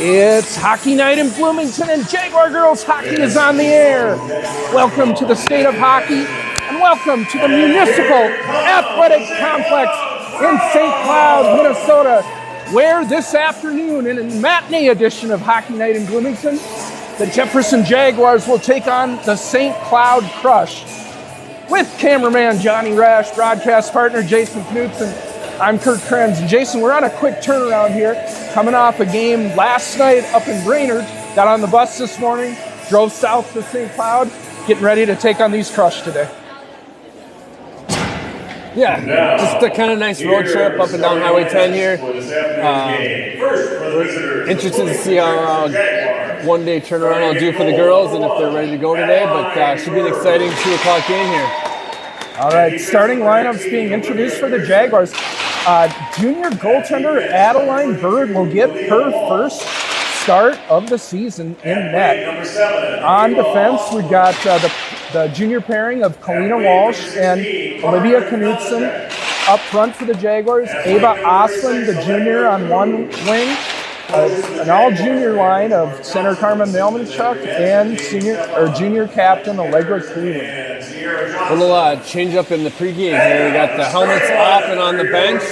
It's hockey night in Bloomington, and Jaguar girls hockey is on the air. Welcome to the state of hockey, and welcome to the Municipal Athletic Complex in St. Cloud, Minnesota, where this afternoon, in a matinee edition of Hockey Night in Bloomington, the Jefferson Jaguars will take on the St. Cloud Crush. With cameraman Johnny Rash, broadcast partner Jason Knutson, I'm Kurt Krenz. Jason, we're on a quick turnaround here, coming off a game last night up in Brainerd. Got on the bus this morning, drove south to St. Cloud, getting ready to take on these Crush today. Yeah, just a kind of nice road trip up and down Highway 10 here. Interested to see how one-day turnaround I'll do for the girls and if they're ready to go today, but should be an exciting 2 o'clock game here. All right, starting lineups being introduced for the Jaguars. Junior goaltender Adeline Bird will get her first start of the season in net. On defense, we've got the junior pairing of Kalina Walsh and Olivia Knutson. Up front for the Jaguars, Ava Oslin, the junior, on one wing. An all-junior line of center Carmen Melmanchuk and junior captain Allegra Cleveland. A little change up in the pregame here. We got the helmets off and on the bench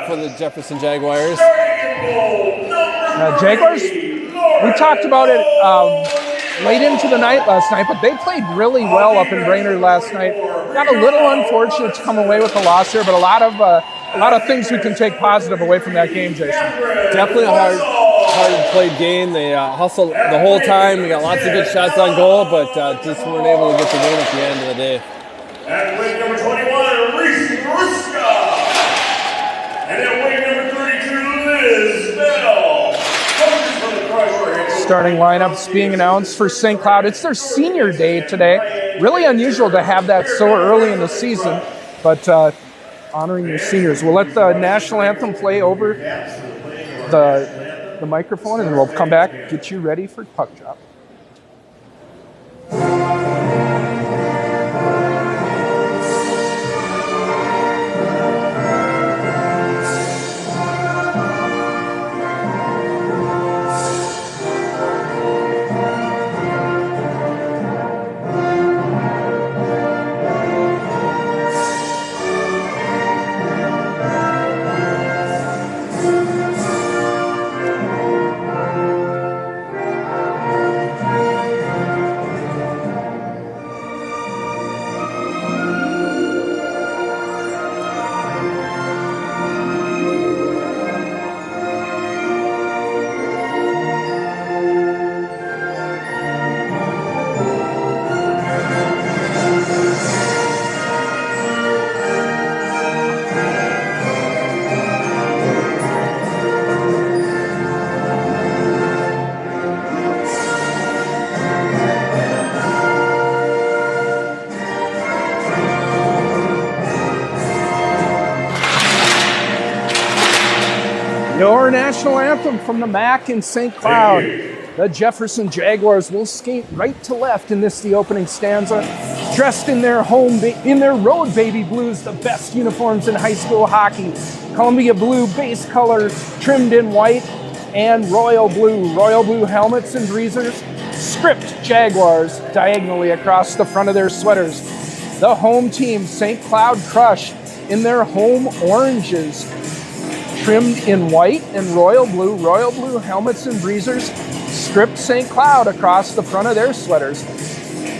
for the Jefferson Jaguars. Jaguars, we talked about it late into the night last night, but they played really well up in Brainerd last night. Got a little unfortunate to come away with a loss here, but a lot of things we can take positive away from that game, Jason. Definitely a hard played game. They hustled the whole time. We got lots of good shots on goal, but just weren't able to get the win at the end of the day. At wing number 21, Reese Ruska. And at wing number 32, Liz Bell. Coaches for the Crush. Starting lineups being announced for St. Cloud. It's their senior day today. Really unusual to have that so early in the season, but honoring your seniors. We'll let the national anthem play over the microphone, and then we'll come back, get you ready for puck drop. Your national anthem from the MAC in St. Cloud. The Jefferson Jaguars will skate right to left in the opening stanza, dressed in their road baby blues, the best uniforms in high school hockey. Columbia blue base color trimmed in white, and royal blue helmets and breezers. Script Jaguars diagonally across the front of their sweaters. The home team, St. Cloud Crush, in their home oranges, trimmed in white and royal blue helmets and breezers, stripped St. Cloud across the front of their sweaters.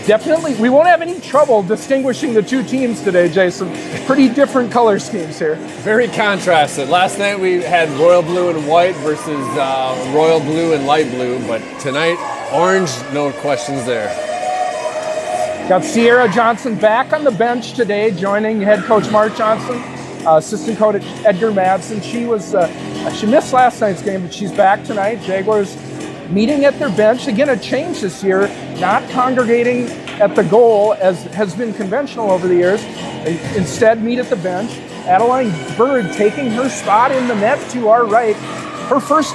Definitely, we won't have any trouble distinguishing the two teams today, Jason. Pretty different color schemes here. Very contrasted. Last night we had royal blue and white versus royal blue and light blue, but tonight, orange, no questions there. Got Sierra Johnson back on the bench today, joining head coach Mark Johnson. Assistant coach Edgar Madsen. She missed last night's game, but she's back tonight. Jaguars meeting at their bench. Again, a change this year, not congregating at the goal as has been conventional over the years. They instead meet at the bench. Adeline Bird taking her spot in the net to our right. Her first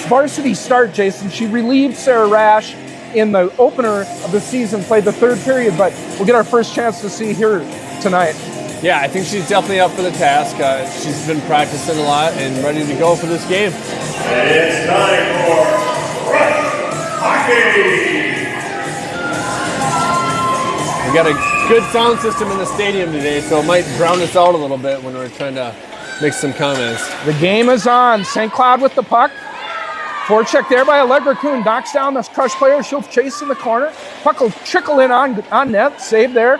varsity start, Jason. She relieved Sarah Rash in the opener of the season, played the third period, but we'll get our first chance to see her tonight. Yeah, I think she's definitely up for the task. She's been practicing a lot and ready to go for this game. And it's time for Rush Hockey! We got a good sound system in the stadium today, so it might drown us out a little bit when we're trying to make some comments. The game is on. St. Cloud with the puck. Forecheck there by Allegra Kuhn. Knocks down the Crush player. She'll chase in the corner. Puck will trickle in on net. Save there.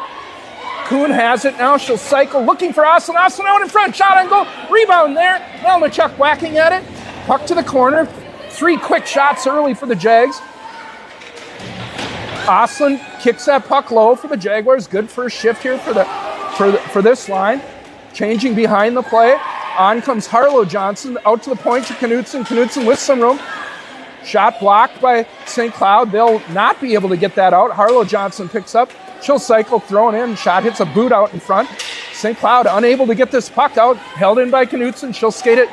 Kuhn has it now. She'll cycle. Looking for Austin. Austin out in front. Shot on goal. Rebound there. Melnichuk whacking at it. Puck to the corner. 3 quick shots early for the Jags. Oslin kicks that puck low for the Jaguars. Good first shift here for this line. Changing behind the play. On comes Harlow Johnson. Out to the point to Knutson. Knutson with some room. Shot blocked by St. Cloud. They'll not be able to get that out. Harlow Johnson picks up. She'll cycle, thrown in. Shot hits a boot out in front. St. Cloud unable to get this puck out. Held in by Knutson. She'll skate it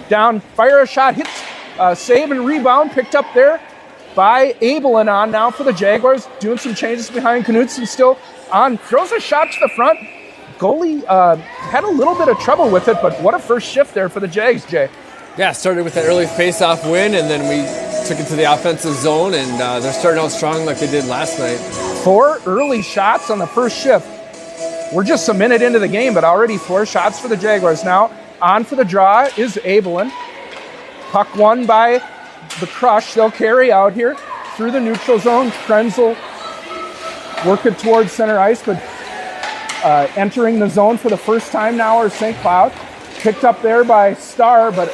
down. Fire a shot. Hits, save and rebound. Picked up there by Abelin on now for the Jaguars. Doing some changes behind. Knutson still on. Throws a shot to the front. Goalie had a little bit of trouble with it, but what a first shift there for the Jags, Jay. Yeah, started with that early face-off win, and then we took it to the offensive zone, and they're starting out strong like they did last night. 4 early shots on the first shift. We're just a minute into the game, but already 4 shots for the Jaguars. Now, on for the draw is Abelin. Puck won by the Crush. They'll carry out here through the neutral zone. Krenzel working towards center ice, but entering the zone for the first time now are St. Cloud. Picked up there by Starr, but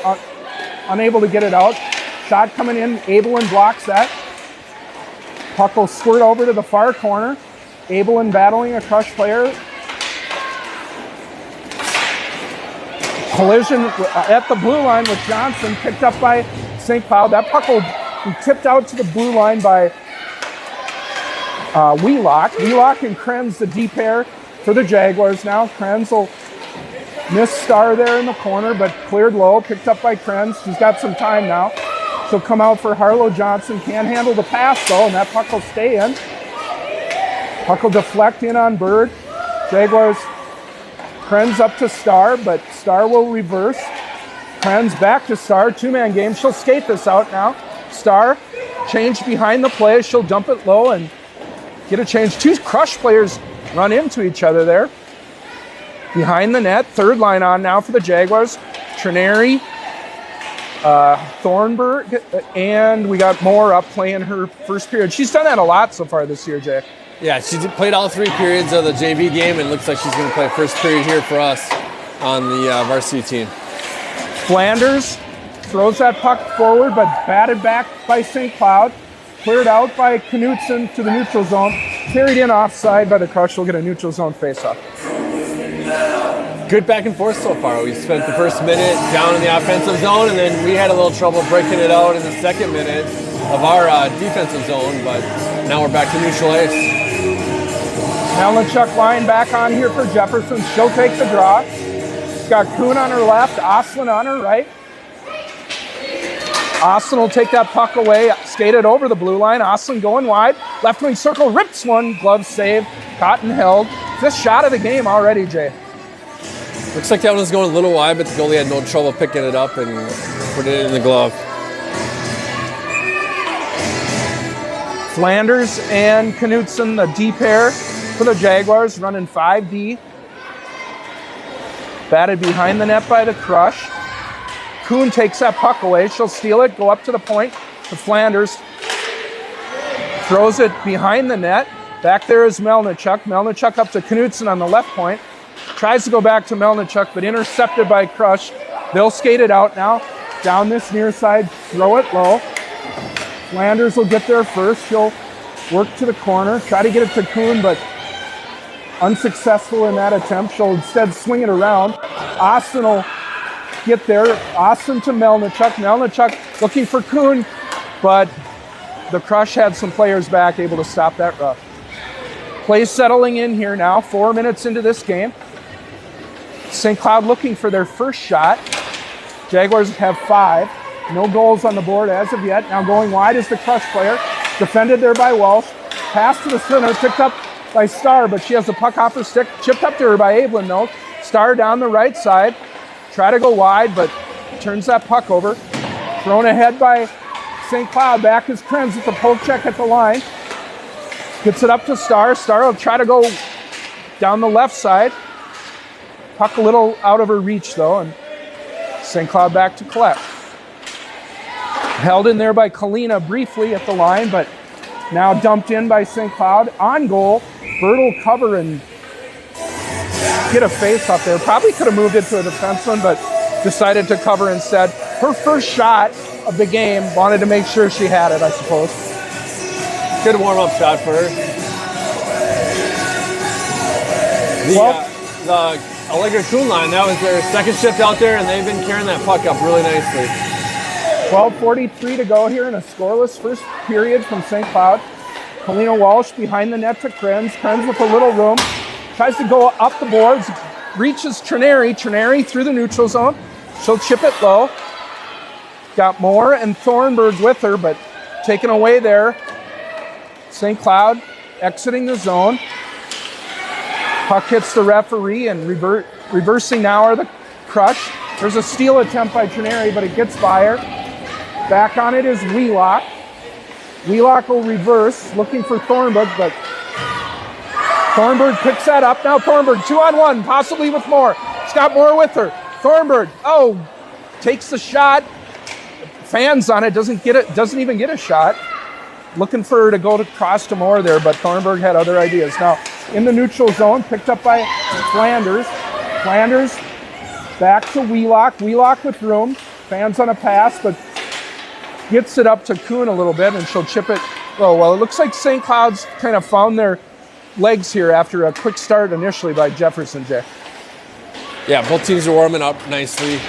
unable to get it out. Shot coming in. Abelin blocks that. Puck will squirt over to the far corner. Abelin battling a Crush player. Collision at the blue line with Johnson, picked up by St. Cloud. That puck will be tipped out to the blue line by Wheelock. Wheelock and Krenz, the D pair for the Jaguars now. Krenz will miss Starr there in the corner, but cleared low, picked up by Krenz. She's got some time now. She'll come out for Harlow Johnson. Can't handle the pass though, and that puck will stay in. Puck will deflect in on Bird. Jaguars, Krenz up to Starr, but Starr will reverse. Krenz back to Starr, 2-man game. She'll skate this out now. Starr, change behind the play. She'll dump it low and get a change. 2 Crush players run into each other there. Behind the net, third line on now for the Jaguars. Trineri, Thornburg, and we got Moore up playing her first period. She's done that a lot so far this year, Jay. Yeah, she played all 3 periods of the JV game, and looks like she's going to play first period here for us on the varsity team. Flanders Throws that puck forward, but batted back by St. Cloud. Cleared out by Knutson to the neutral zone. Carried in offside by the Crush. We'll get a neutral zone faceoff. Good back and forth so far. We spent the first minute down in the offensive zone, and then we had a little trouble breaking it out in the second minute of our defensive zone, but now we're back to neutral ice. Melnichuk line back on here for Jefferson. She'll take the draw. She's got Kuhn on her left, Oslin on her right. Oslin will take that puck away, skated over the blue line. Oslin going wide. Left wing circle, rips one. Glove save. Caught and held. Fifth shot of the game already, Jay. Looks like that one was going a little wide, but the goalie had no trouble picking it up and put it in the glove. Flanders and Knutson, the D pair for the Jaguars, running 5D. Batted behind the net by the Crush. Kuhn takes that puck away. She'll steal it, go up to the point to Flanders. Throws it behind the net. Back there is Melnichuk. Melnichuk up to Knutson on the left point. Tries to go back to Melnichuk, but intercepted by Crush. They'll skate it out now. Down this near side, throw it low. Flanders will get there first. She'll work to the corner, try to get it to Kuhn, but unsuccessful in that attempt. She'll instead swing it around. Austin will get there. Austin to Melnichuk. Melnichuk looking for Kuhn, but the Crush had some players back, able to stop that rush. Play settling in here now, 4 minutes into this game. St. Cloud looking for their first shot. Jaguars have 5. No goals on the board as of yet. Now going wide is the Crush player. Defended there by Walsh. Pass to the center, picked up by Star, but she has the puck off her stick. Chipped up to her by Ablin, though. Star down the right side. Try to go wide, but turns that puck over. Thrown ahead by St. Cloud. Back is Krenz with the poke check at the line. Gets it up to Star. Star will try to go down the left side. Puck a little out of her reach, though, and St. Cloud back to collect. Held in there by Kalina briefly at the line, but now dumped in by St. Cloud. On goal, Bird will cover and get a face up there. Probably could have moved it to a defenseman, but decided to cover instead. Her first shot of the game, wanted to make sure she had it, I suppose. Good warm-up shot for her. The Allegra Kuhn line, that was their second shift out there, and they've been carrying that puck up really nicely. 12:43 to go here in a scoreless first period from St. Cloud. Kalina Walsh behind the net to Krenz. Krenz with a little room. Tries to go up the boards. Reaches Trineri. Trineri through the neutral zone. She'll chip it low. Got Moore and Thornburg with her, but taken away there. St. Cloud exiting the zone. Puck hits the referee, and reversing now are the Crush. There's a steal attempt by Trineri, but it gets by her. Back on it is Wheelock. Wheelock will reverse, looking for Thornburg, but Thornburg picks that up. Now Thornburg, 2-on-1, possibly with Moore. She's got Moore with her. Thornburg, takes the shot. Fans on it, doesn't even get a shot. Looking for her to go across to Moore there, but Thornburg had other ideas. Now in the neutral zone, picked up by Flanders. Flanders back to Wheelock. Wheelock with room. Fans on a pass, but gets it up to Kuhn a little bit, and she'll chip it. Oh, well, it looks like St. Cloud's kind of found their legs here after a quick start initially by Jefferson, Jay. Yeah, both teams are warming up nicely.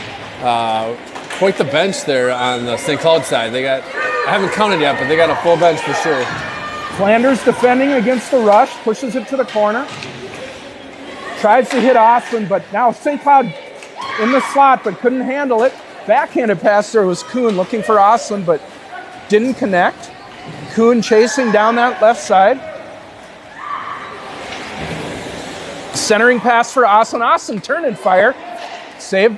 Quite the bench there on the St. Cloud side. I haven't counted yet, but they got a full bench for sure. Flanders defending against the rush, pushes it to the corner. Tries to hit Austin, but now St. Cloud in the slot, but couldn't handle it. Backhanded pass there was Kuhn looking for Austin, but didn't connect. Kuhn chasing down that left side. Centering pass for Austin. Austin turn and fire. Saved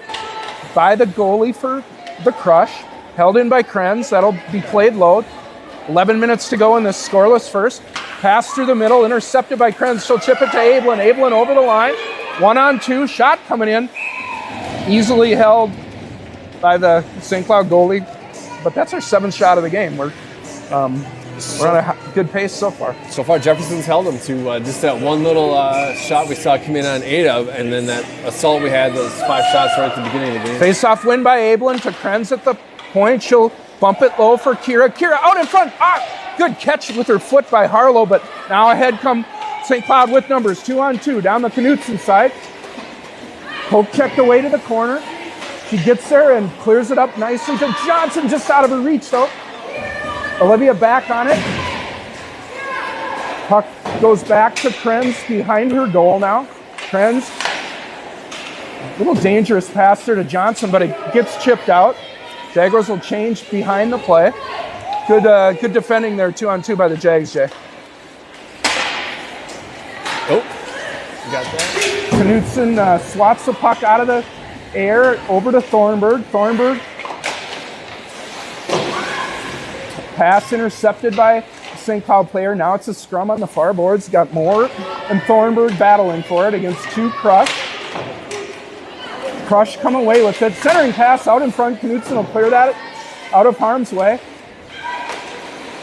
by the goalie for the Crush. Held in by Krenz. That'll be played low. 11 minutes to go in this scoreless first. Pass through the middle, intercepted by Krenz. She'll chip it to Ablin. Ablin over the line. 1-on-2, shot coming in. Easily held by the St. Cloud goalie. But that's our 7th shot of the game. We're on a good pace so far. So far, Jefferson's held them to just that one little shot we saw come in on 8 of, and then that assault we had, those 5 shots right at the beginning of the game. Face-off win by Ablin to Krenz at the point. She'll bump it low for Kira. Kira out in front. Good catch with her foot by Harlow, but now ahead come St. Cloud with numbers. 2-on-2 down the Knutson side. Poke checked away to the corner. She gets there and clears it up nicely to Johnson, just out of her reach though. Olivia back on it. Puck goes back to Krenz behind her goal now. Krenz, a little dangerous pass there to Johnson, but it gets chipped out. Jaguars will change behind the play. Good defending there, 2-on-2 by the Jags, Jay. Oh, you got that? Knutson swats the puck out of the air over to Thornburg. Thornburg. Pass intercepted by St. Cloud player. Now it's a scrum on the far boards. Got Moore and Thornburg battling for it against 2 Crush. Crush come away with it. Centering pass out in front. Knutson will clear that out of harm's way.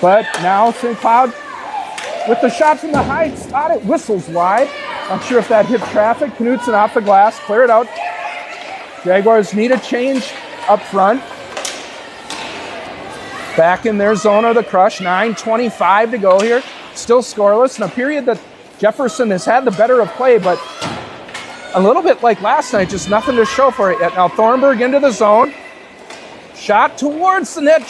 But now St. Cloud with the shot from the high spot. It whistles wide. Not sure if that hit traffic. Knutson off the glass. Clear it out. Jaguars need a change up front. Back in their zone of the Crush. 9:25 to go here. Still scoreless in a period that Jefferson has had the better of play, but a little bit like last night, just nothing to show for it yet. Now Thornburg into the zone. Shot towards the net.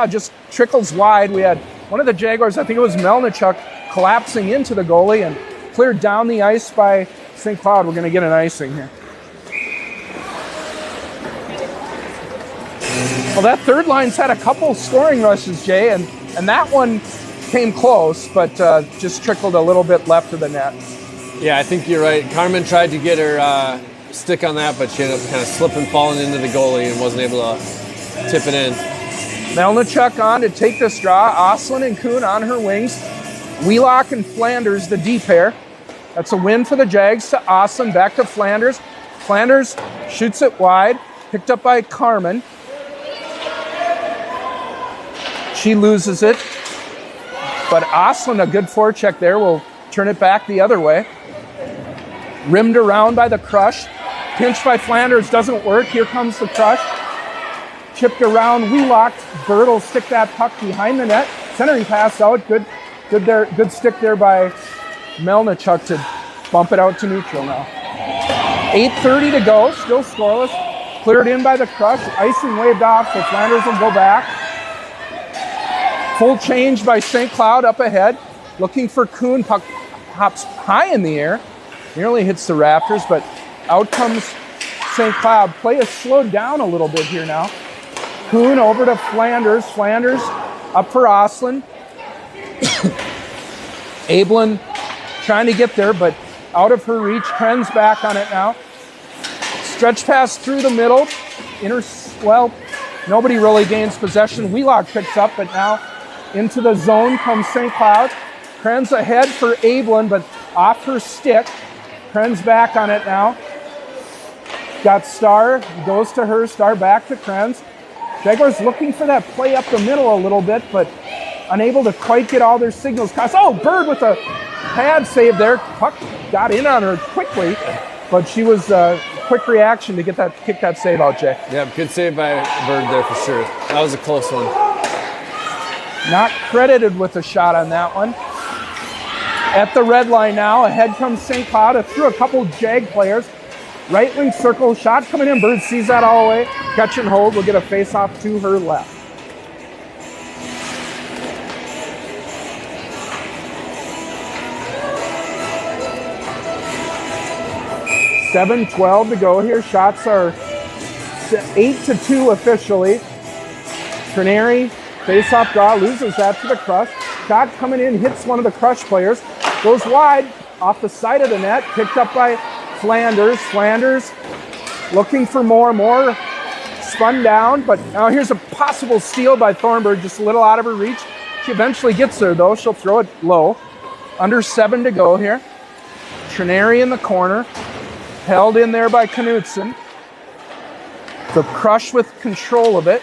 Just trickles wide. We had one of the Jaguars, I think it was Melnichuk, collapsing into the goalie and cleared down the ice by St. Cloud. We're going to get an icing here. Well, that third line's had a couple scoring rushes, Jay, and that one came close, but just trickled a little bit left of the net. Yeah, I think you're right. Carmen tried to get her stick on that, but she ended up kind of slipping, falling into the goalie and wasn't able to tip it in. Melnichuk on to take this draw. Oslin and Kuhn on her wings. Wheelock and Flanders, the D pair. That's a win for the Jags to Oslin, back to Flanders. Flanders shoots it wide, picked up by Carmen. She loses it, but Oslin, a good forecheck there, will turn it back the other way. Rimmed around by the Crush. Pinch by Flanders doesn't work. Here comes the Crush. Chipped around, Wheelock. Bird will stick that puck behind the net. Centering pass out. Good stick there by Melnichuk to bump it out to neutral now. 8:30 to go, still scoreless. Cleared in by the Crush. Icing waved off, so Flanders will go back. Full change by St. Cloud up ahead. Looking for Kuhn. Puck hops high in the air. Nearly hits the rafters, but out comes St. Cloud. Play is slowed down a little bit here now. Kuhn over to Flanders. Flanders up for Oslin. Ablin trying to get there, but out of her reach. Krenz back on it now. Stretch pass through the middle. Nobody really gains possession. Wheelock picks up, but now into the zone comes St. Cloud. Krenz ahead for Ablin, but off her stick. Krenz back on it now. Got Starr, goes to her. Starr back to Krenz. Jaguars looking for that play up the middle a little bit, but unable to quite get all their signals crossed. Oh, Bird with a pad save there. Puck got in on her quickly, but she was quick reaction to kick that save out, Jay. Yeah, good save by Bird there for sure. That was a close one. Not credited with a shot on that one. At the red line now, ahead comes St. Cloud. Through a couple Jag players. Right wing circle, shot coming in. Bird sees that all the way. Catch and hold. We'll get a face-off to her left. $7:12 to go here. Shots are 8-2 officially. Trineri, face-off draw, loses that to the Crush. Shot coming in, hits one of the Crush players. Goes wide, off the side of the net, picked up by Flanders. Flanders looking for more. More spun down, but now here's a possible steal by Thornburg, just a little out of her reach. She eventually gets there, though. She'll throw it low. Under 7 to go here. Trineri in the corner. Held in there by Knutson. The Crush with control of it.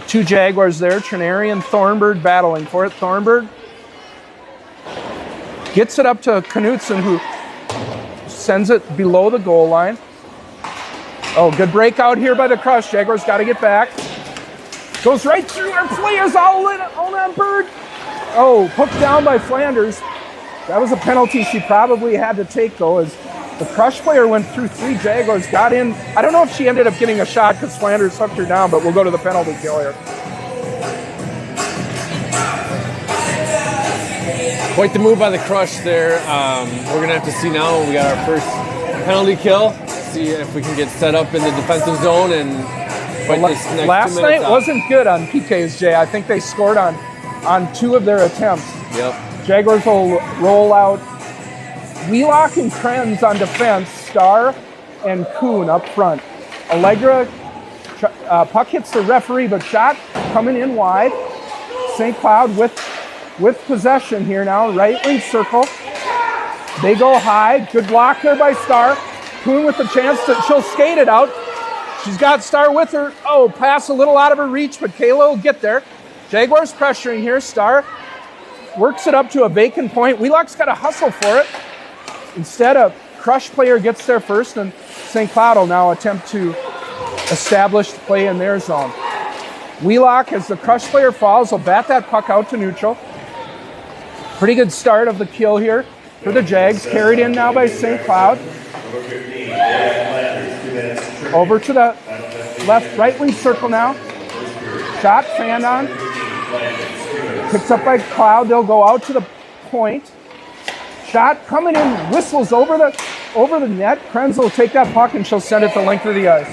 Two Jaguars there, Trineri and Thornburg battling for it. Thornburg gets it up to Knutson, who sends it below the goal line. Oh, good breakout here by the Crush. Jaguars got to get back. Goes right through our players, all on Bird. Oh, hooked down by Flanders. That was a penalty she probably had to take, though, as the Crush player went through 3 Jaguars, got in. I don't know if she ended up getting a shot because Flanders hooked her down, but we'll go to the penalty kill here. Quite the move by the Crush there. We're going to have to see now. We got our first penalty kill. See if we can get set up in the defensive zone and fight this next last 2 night minutes out. Wasn't good on PKs, Jay. I think they scored on 2 of their attempts. Yep. Jaguars will roll out Wheelock and Krenz on defense, Starr and Kuhn up front. Allegra, puck hits the referee, but shot coming in wide. St. Cloud with possession here now, right wing circle. They go high, good block there by Starr. Kuhn with the chance she'll skate it out. She's got Starr with her. Oh, pass a little out of her reach, but Kayla will get there. Jaguars pressuring here, Starr works it up to a vacant point. Wheelock's got to hustle for it. Instead, a Crush player gets there first, and St. Cloud will now attempt to establish the play in their zone. Wheelock, as the Crush player falls, will bat that puck out to neutral. Pretty good start of the kill here for the Jags. Carried in now by St. Cloud. Over to the left, right wing circle now. Shot, fanned on. Picked up by Cloud. They'll go out to the point. Shot coming in, whistles over the net. Krenz will take that puck and she'll send it the length of the ice.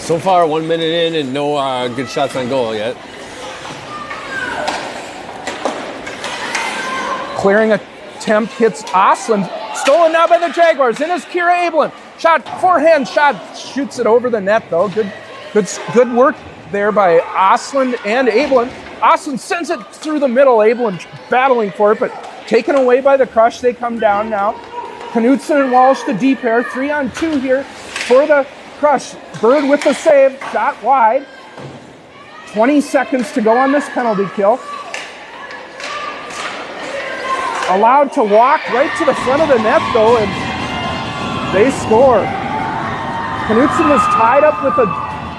So far, 1 minute in and no good shots on goal yet. Clearing attempt hits Osland. Stolen now by the Jaguars. In is Kira Abelin. Shot, forehand shot, shoots it over the net though. Good work there by Osland and Abelin. Osland sends it through the middle. Abelin battling for it, but taken away by the Crush. They come down now. Knutson and Walsh, the D pair. 3-on-2 here for the Crush. Bird with the save. Shot wide. 20 seconds to go on this penalty kill. Allowed to walk right to the front of the net though, and they score. Knutson was tied up with a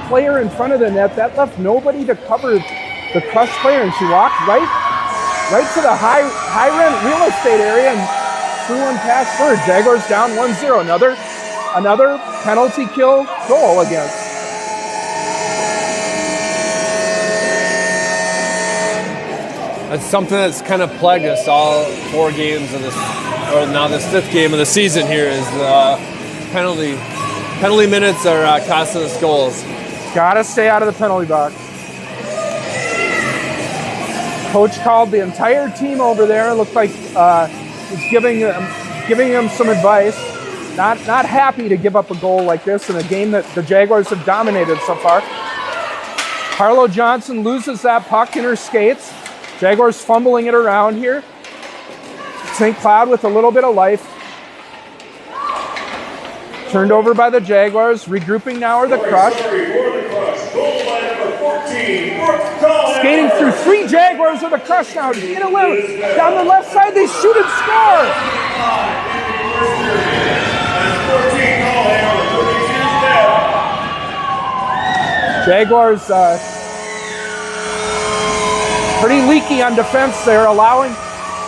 player in front of the net. That left nobody to cover the Crush player, and she walked right to the high rent real estate area and threw one past Bird. Jaguars down 1-0. Another penalty kill goal against. That's something that's kind of plagued us all 4 games of this, or now this 5th game of the season here, is penalty minutes are costing us goals. Gotta stay out of the penalty box. Coach called the entire team over there. It looked like he's giving them some advice. Not happy to give up a goal like this in a game that the Jaguars have dominated so far. Harlow Johnson loses that puck in her skates. Jaguars fumbling it around here. St. Cloud with a little bit of life. Turned over by the Jaguars. Regrouping now are the Crush. Skating through 3 Jaguars of the Crush now. In a loop. Down the left side, they shoot and score. Jaguars pretty leaky on defense there, allowing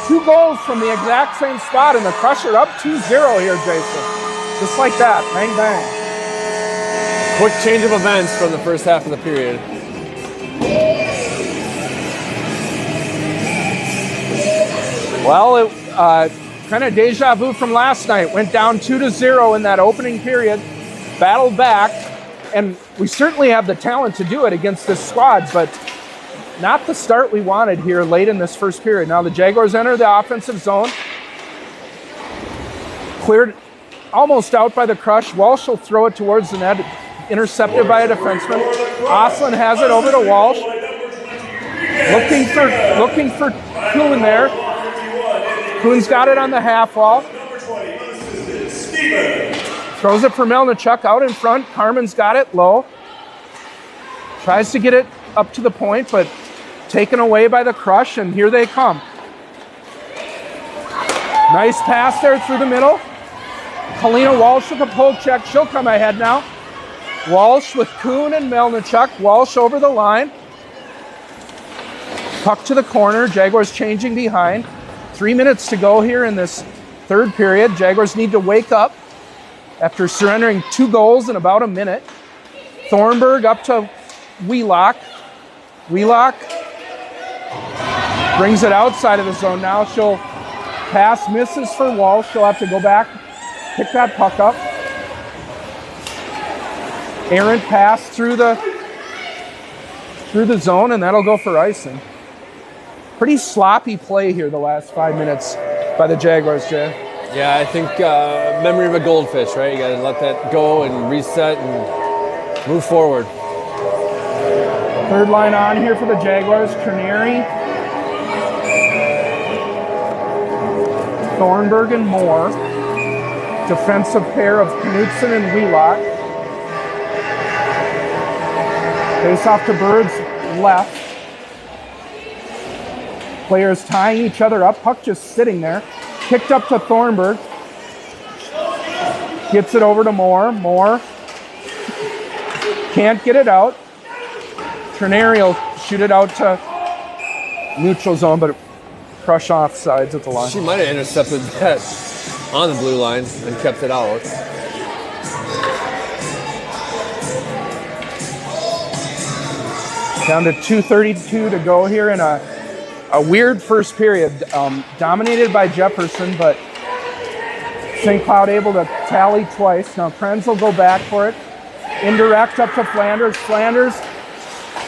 2 goals from the exact same spot, and the Crush are up 2-0 here, Jason. Just like that, bang, bang. Quick change of events from the first half of the period. Well, it kind of deja vu from last night. Went down 2-0 in that opening period, battled back, and we certainly have the talent to do it against this squad, but not the start we wanted here late in this first period. Now the Jaguars enter the offensive zone. Cleared almost out by the Crush. Walsh will throw it towards the net, intercepted by a defenseman. Osland has it over to Walsh. Looking for Kuhn there. Kuhn's got it on the half wall. Throws it for Melnichuk out in front. Carmen's got it low. Tries to get it up to the point, but taken away by the Crush, and here they come. Nice pass there through the middle. Kalina Walsh with a poke check. She'll come ahead now. Walsh with Kuhn and Melnichuk. Walsh over the line. Puck to the corner. Jaguars changing behind. 3 minutes to go here in this third period. Jaguars need to wake up after surrendering 2 goals in about a minute. Thornburg up to Wheelock. Wheelock brings it outside of the zone now. She'll pass, misses for Walsh. She'll have to go back, pick that puck up. Errant pass through the zone, and that'll go for icing. Pretty sloppy play here the last 5 minutes by the Jaguars, Jay. Yeah, I think memory of a goldfish, right? You got to let that go and reset and move forward. Third line on here for the Jaguars. Trineri, Thornburg, and Moore. Defensive pair of Knutson and Wheelock. Face off to Bird's left. Players tying each other up. Puck just sitting there. Kicked up to Thornburg. Gets it over to Moore. Moore can't get it out. Trineri will shoot it out to neutral zone, but Crush off sides at the line. She might have intercepted that on the blue line and kept it out. Down to 2:32 to go here in a weird first period. Dominated by Jefferson, but St. Cloud able to tally twice. Now Krenz will go back for it. Indirect up to Flanders. Flanders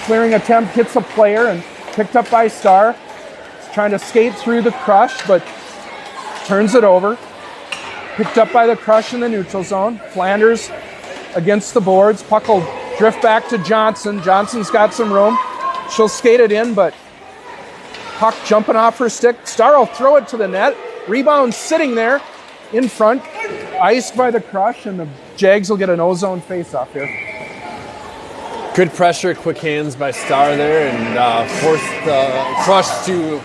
clearing attempt hits a player and picked up by Starr. trying to skate through the Crush, but turns it over. Picked up by the Crush in the neutral zone. Flanders against the boards. Puck will drift back to Johnson. Johnson's got some room. She'll skate it in, but puck jumping off her stick. Star will throw it to the net. Rebound sitting there in front. Iced by the Crush, and the Jags will get an O-zone face-off here. Good pressure, quick hands by Star there, and forced the Crush to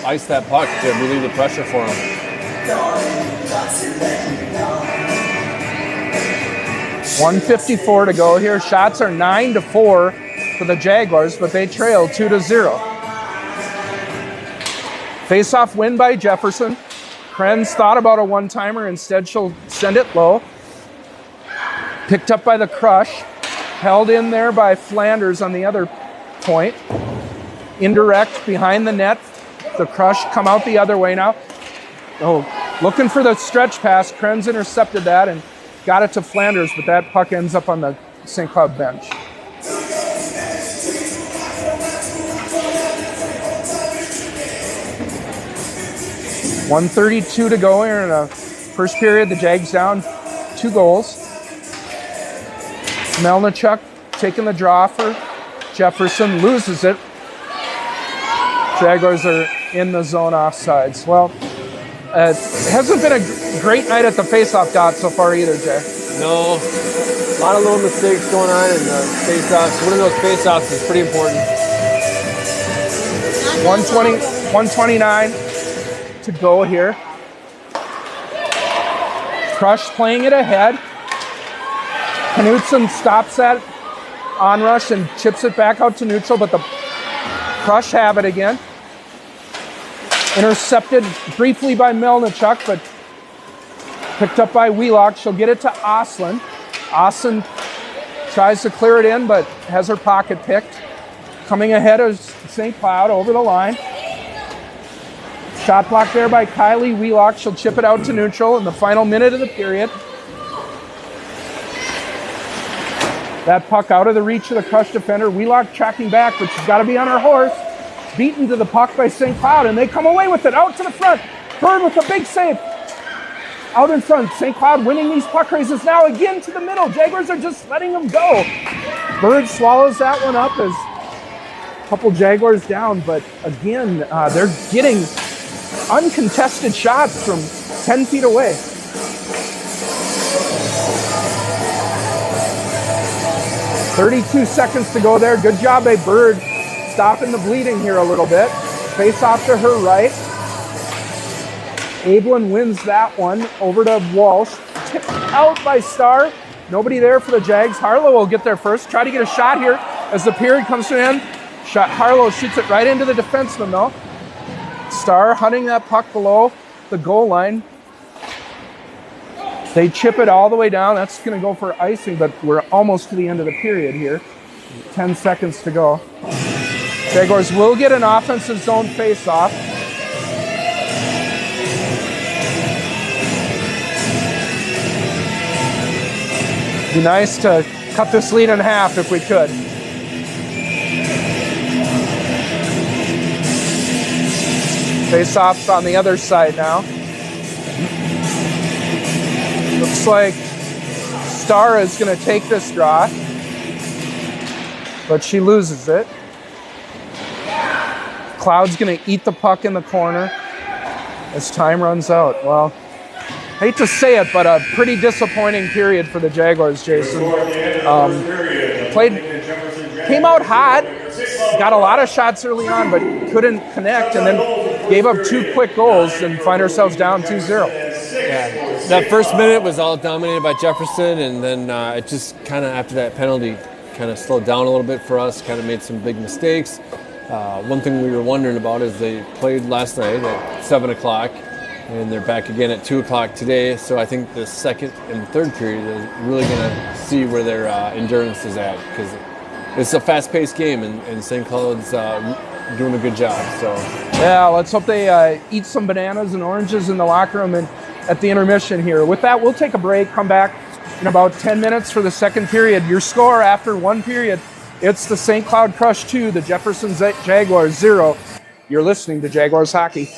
ice that puck to relieve the pressure for him. 1:54 to go here. Shots are 9-4 for the Jaguars, but they trail 2-0. Face-off win by Jefferson. Krenz thought about a one-timer. Instead, she'll send it low. Picked up by the Crush. Held in there by Flanders on the other point. Indirect behind the net. The Crush come out the other way now. Oh, looking for the stretch pass. Krenz intercepted that and got it to Flanders, but that puck ends up on the St. Cloud bench. .132 to go here in the first period. The Jags down 2 goals. Melnichuk taking the draw for Jefferson, loses it. Jaguars are in the zone offsides. Well, it hasn't been a great night at the face-off dot so far either, Jay. No, a lot of little mistakes going on in the face-offs. Winning those face-offs is pretty important. 129 to go here. Crush playing it ahead. Knutson stops that onrush and chips it back out to neutral, but the Crush have it again. Intercepted briefly by Melnichuk, but picked up by Wheelock. She'll get it to Oslin. Oslin tries to clear it in, but has her pocket picked. Coming ahead is St. Cloud over the line. Shot block there by Kylie Wheelock. She'll chip it out to neutral in the final minute of the period. That puck out of the reach of the Crush defender. Wheelock tracking back, but she's got to be on her horse. Beaten to the puck by St. Cloud, and they come away with it. Out to the front. Bird with a big save. Out in front. St. Cloud winning these puck races now again to the middle. Jaguars are just letting them go. Bird swallows that one up as a couple Jaguars down, but again, they're getting uncontested shots from 10 feet away. .32 seconds to go there. Good job by Bird stopping the bleeding here a little bit. Face off to her right. Ablin wins that one over to Walsh. Tipped out by Starr. Nobody there for the Jags. Harlow will get there first. Try to get a shot here as the period comes to an end. Harlow shoots it right into the defenseman though. Starr hunting that puck below the goal line. They chip it all the way down. That's going to go for icing, but we're almost to the end of the period here. 10 seconds to go. Jaguars will get an offensive zone face-off. Be nice to cut this lead in half if we could. Face-off on the other side now. Looks like Starr is going to take this draw, but she loses it. Cloud's going to eat the puck in the corner as time runs out. Well, hate to say it, but a pretty disappointing period for the Jaguars, Jason. Came out hot, got a lot of shots early on, but couldn't connect, and then gave up 2 quick goals and find ourselves down 2-0. Yeah, that first minute was all dominated by Jefferson, and then it just kind of, after that penalty, kind of slowed down a little bit for us, kind of made some big mistakes. One thing we were wondering about is they played last night at 7 o'clock, and they're back again at 2 o'clock today, so I think the second and third period is really going to see where their endurance is at, because it's a fast-paced game, and St. Cloud's doing a good job. So yeah, let's hope they eat some bananas and oranges in the locker room and at the intermission here. With that, we'll take a break, come back in about 10 minutes for the second period. Your score after one period, it's the St. Cloud Crush 2, the Jefferson Jaguars 0. You're listening to Jaguars Hockey.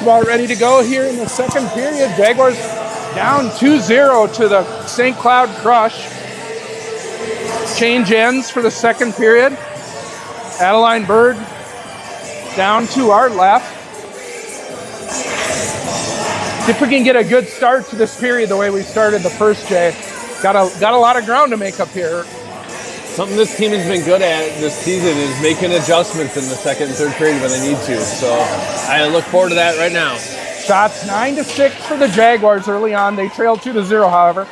just about ready to go here in the second period. Jaguars down 2-0 to the St. Cloud Crush. Change ends for the second period. Adeline Bird down to our left. See if we can get a good start to this period the way we started the first, Jay. Got a lot of ground to make up here. Something this team has been good at this season is making adjustments in the second and third period when they need to. So I look forward to that right now. Shots 9-6 for the Jaguars early on. They trailed 2-0, however.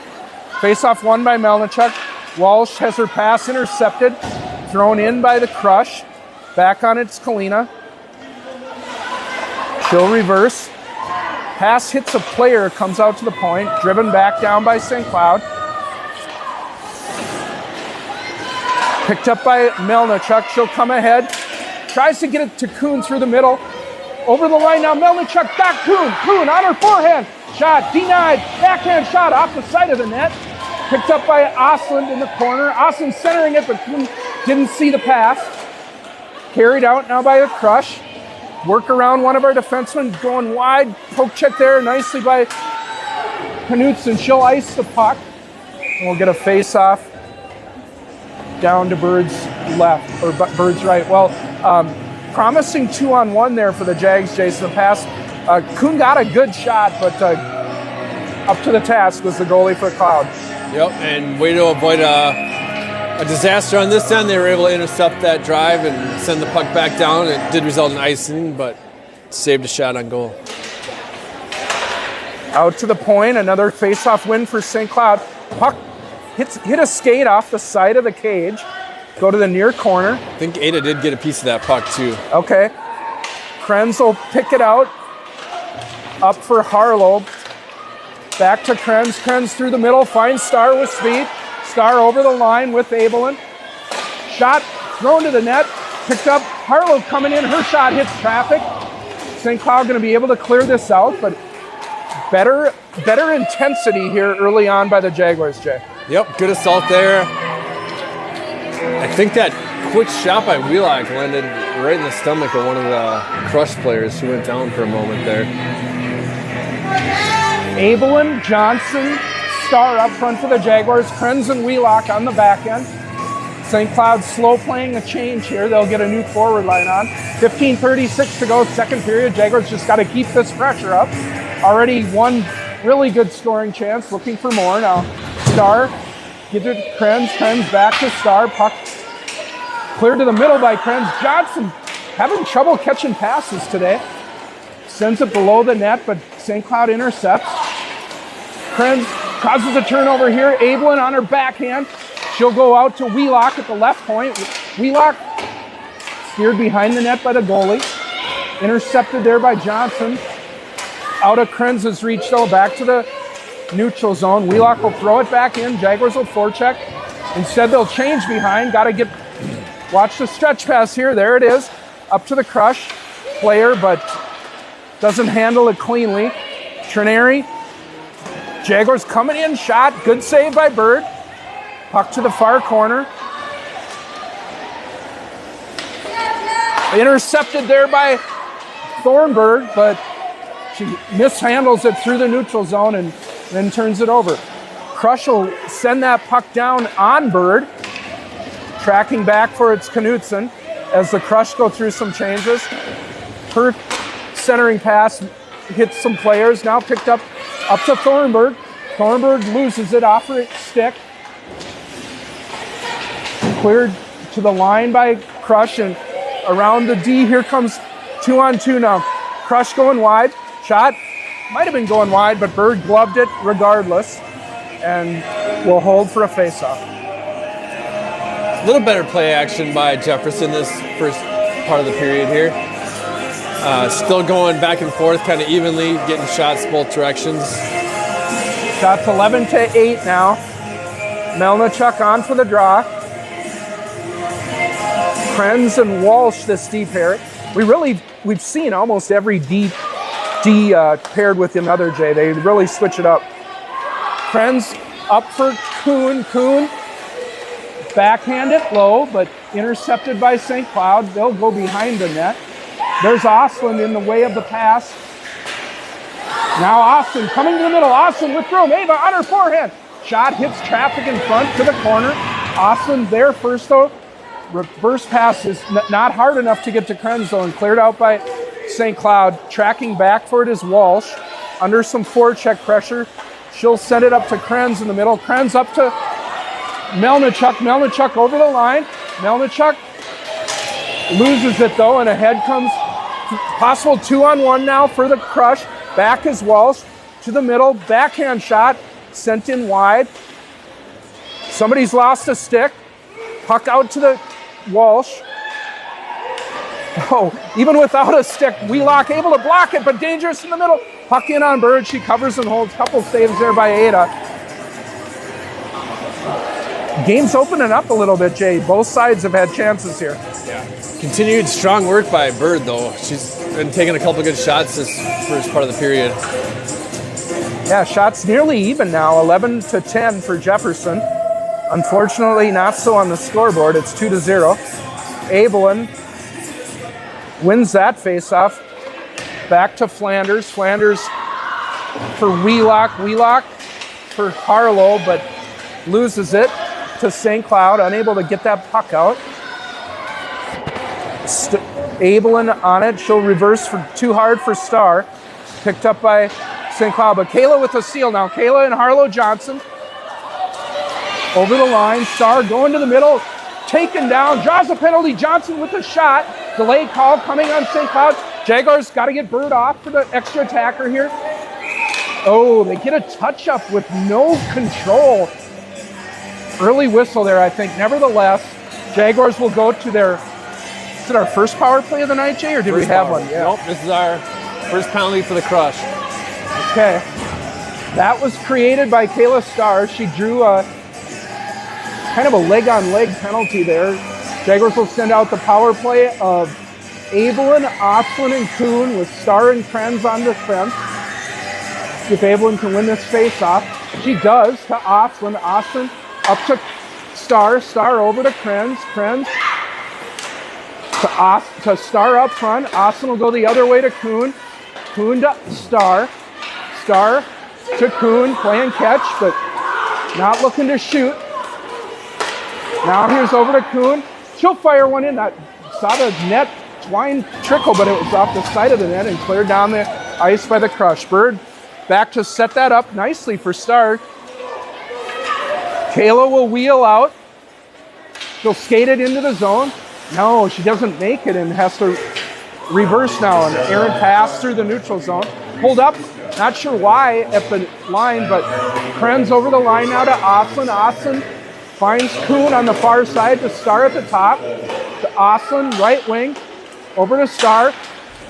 Face-off won by Melnichuk. Walsh has her pass intercepted. Thrown in by the Crush. Back on it's Kalina. She'll reverse. Pass hits a player, comes out to the point. Driven back down by St. Cloud. Picked up by Melnichuk. She'll come ahead. Tries to get it to Kuhn through the middle. Over the line now. Melnichuk back. Kuhn on her forehand. Shot denied. Backhand shot off the side of the net. Picked up by Osland in the corner. Osland centering it, but Kuhn didn't see the pass. Carried out now by the Crush. Work around one of our defensemen going wide. Poke check there nicely by Knutson. She'll ice the puck. And we'll get a face-off down to Bird's left, or Bird's right. Well, promising 2-on-1 there for the Jags, Jason. The pass, Kuhn got a good shot, but up to the task was the goalie for Cloud. Yep, and way to avoid a disaster on this end. They were able to intercept that drive and send the puck back down. It did result in icing, but saved a shot on goal. Out to the point, another face-off win for St. Cloud. Puck hit a skate off the side of the cage. Go to the near corner. I think Ada did get a piece of that puck too. Okay. Krenz will pick it out. Up for Harlow. Back to Krenz. Krenz through the middle. Finds Starr with speed. Starr over the line with Abelin. Shot thrown to the net. Picked up. Harlow coming in. Her shot hits traffic. St. Cloud going to be able to clear this out, but better intensity here early on by the Jaguars, Jay. Yep, good assault there. I think that quick shot by Wheelock landed right in the stomach of one of the Crush players who went down for a moment there. Abelin, Johnson, Starr up front for the Jaguars. Krenz and Wheelock on the back end. St. Cloud slow playing a change here. They'll get a new forward line on. 15:36 to go, second period. Jaguars just got to keep this pressure up. Already one really good scoring chance. Looking for more now. Starr gives it to Krenz. Krenz back to Starr. Puck cleared to the middle by Krenz. Johnson having trouble catching passes today. Sends it below the net, but St. Cloud intercepts. Krenz causes a turnover here. Abelin on her backhand. She'll go out to Wheelock at the left point. Wheelock steered behind the net by the goalie. Intercepted there by Johnson. Out of Krenz's reach though, back to the neutral zone. Wheelock will throw it back in. Jaguars will forecheck. Instead, they'll change behind. Got to watch the stretch pass here. There it is. Up to the Crush player, but doesn't handle it cleanly. Trinary. Jaguars coming in. Shot. Good save by Bird. Puck to the far corner. Intercepted there by Thornburg, but she mishandles it through the neutral zone and then turns it over. Crush will send that puck down on Bird. Tracking back for its Knutson as the Crush go through some changes. Her centering pass hits some players. Now picked up to Thornburg. Thornburg loses it off her stick. Cleared to the line by Crush and around the D. Here comes 2-on-2 now. Crush going wide. Shot might have been going wide, but Bird gloved it regardless and will hold for a faceoff. A little better play action by Jefferson this first part of the period here. Still going back and forth kind of evenly, getting shots both directions. Shots 11-8 now. Melnichuk on for the draw. Krenz and Walsh this D pair. We've seen almost every D paired with another, Jay. They really switch it up. Krenz up for Kuhn. Kuhn backhand it low, but intercepted by St. Cloud. They'll go behind the net. There's Osland in the way of the pass. Now Austin coming to the middle. Austin with room. Ava on her forehand. Shot hits traffic in front to the corner. Austin there first though. Reverse pass is not hard enough to get to Krenz though, and cleared out by St. Cloud. Tracking back for it is Walsh. Under some forecheck pressure. She'll send it up to Krenz in the middle. Krenz up to Melnichuk. Melnichuk over the line. Melnichuk loses it though, and ahead comes possible 2-on-1 now for the Crush. Back is Walsh to the middle. Backhand shot sent in wide. Somebody's lost a stick. Puck out to the Walsh. Oh, even without a stick, Wheelock able to block it, but dangerous in the middle. Puck in on Bird. She covers and holds. Couple saves there by Ada. Game's opening up a little bit, Jay. Both sides have had chances here. Yeah. Continued strong work by Bird, though. She's been taking a couple good shots this first part of the period. Yeah, shots nearly even now, 11-10 for Jefferson. Unfortunately, not so on the scoreboard. It's 2-0. Abelin wins that faceoff. Back to Flanders. Flanders for Wheelock. Wheelock for Harlow, but loses it to St. Cloud. Unable to get that puck out. Abelin on it. She'll reverse for too hard for Starr. Picked up by St. Cloud. But Kayla with a steal now. Kayla and Harlow Johnson. Over the line. Starr going to the middle. Taken down. Draws a penalty. Johnson with a shot. Delay call coming on St. Cloud. Jaguars got to get Bird off for the extra attacker here. Oh, they get a touch up with no control. Early whistle there, I think. Nevertheless, Jaguars will go to their... Is it our first power play of the night, Jay, or did we have one? Yeah. Nope, this is our first penalty for the Crush. Okay. That was created by Kayla Starr. She drew a kind of a leg-on-leg penalty there. Jaguars will send out the power play of Abelin, Oslin, and Kuhn with Starr and Krenz on defense. See if Abelin can win this face-off. She does to Oslin. Oslin up to Starr. Starr over to Krenz. Krenz to Starr up front. Oslin will go the other way to Kuhn. Kuhn to Starr. Starr to Kuhn, playing catch, but not looking to shoot. Now here's over to Kuhn. She'll fire one in. That saw the net twine trickle, but it was off the side of the net and cleared down the ice by the Crush. Bird back to set that up nicely for Starr. Kayla will wheel out. She'll skate it into the zone. No, she doesn't make it and has to reverse now. And Aaron pass through the neutral zone. Pulled up, not sure why at the line, but Krenz over the line now to Oslin. Oslin finds Kuhn on the far side to Starr at the top. To Oslin, right wing, over to Starr.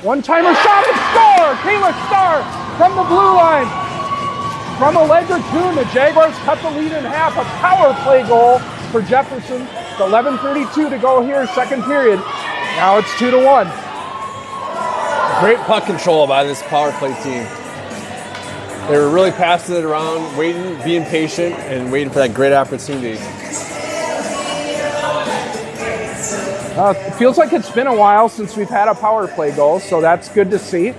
One-timer shot and score! Kayla Starr from the blue line. From Allegra Kuhn, the Jaguars cut the lead in half. A power play goal for Jefferson. It's 11:32 to go here, second period. Now it's 2-1. Great puck control by this power play team. They were really passing it around, waiting, being patient, and waiting for that great opportunity. It feels like it's been a while since we've had a power play goal, so that's good to see.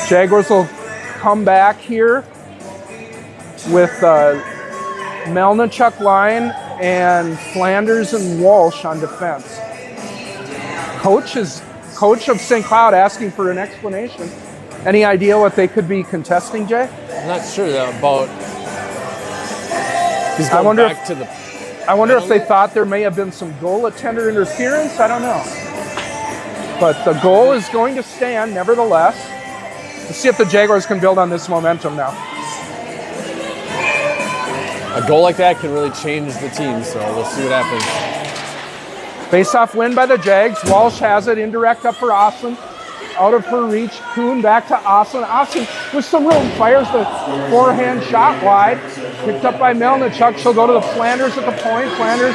Jaguars will come back here with Melnichuk line and Flanders and Walsh on defense. Coach of St. Cloud asking for an explanation. Any idea what they could be contesting, Jay? I'm not sure about. He's going back to the. I wonder if they thought there may have been some goal attender interference. I don't know. But the goal is going to stand, nevertheless. Let's see if the Jaguars can build on this momentum now. A goal like that can really change the team, so we'll see what happens. Face-off win by the Jags. Walsh has it, indirect up for Oslin. Out of her reach, Kuhn back to Oslin. Oslin with some room, fires the forehand shot wide. Picked up by Melnichuk. She'll go to the Flanders at the point. Flanders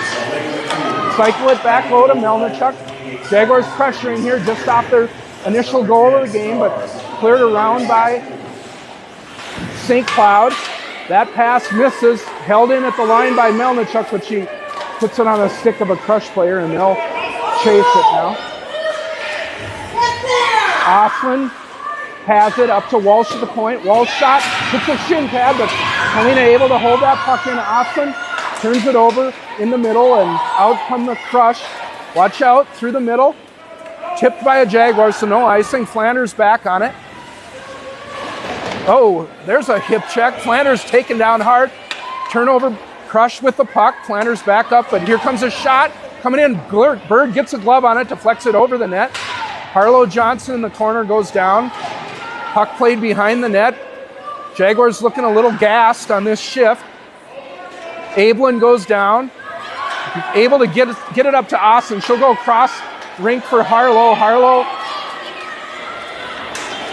cycle it back low to Melnichuk. Jaguars pressuring here just off their initial goal of the game, but cleared around by St. Cloud. That pass misses, held in at the line by Melnichuk, but she puts it on a stick of a Crush player, and they'll chase it now. Oslin has it up to Walsh at the point. Walsh shot, hits a shin pad, but Kalina able to hold that puck in. Austin turns it over in the middle, and out come the Crush. Watch out through the middle. Tipped by a Jaguar, so no icing. Flanders back on it. Oh, there's a hip check. Flanders taken down hard. Turnover, Crush with the puck. Flanders back up, but here comes a shot. Coming in, Bird gets a glove on it, deflects it over the net. Harlow Johnson in the corner goes down. Puck played behind the net. Jaguars looking a little gassed on this shift. Ablin goes down. Able to get it up to Austin. She'll go across rink for Harlow. Harlow,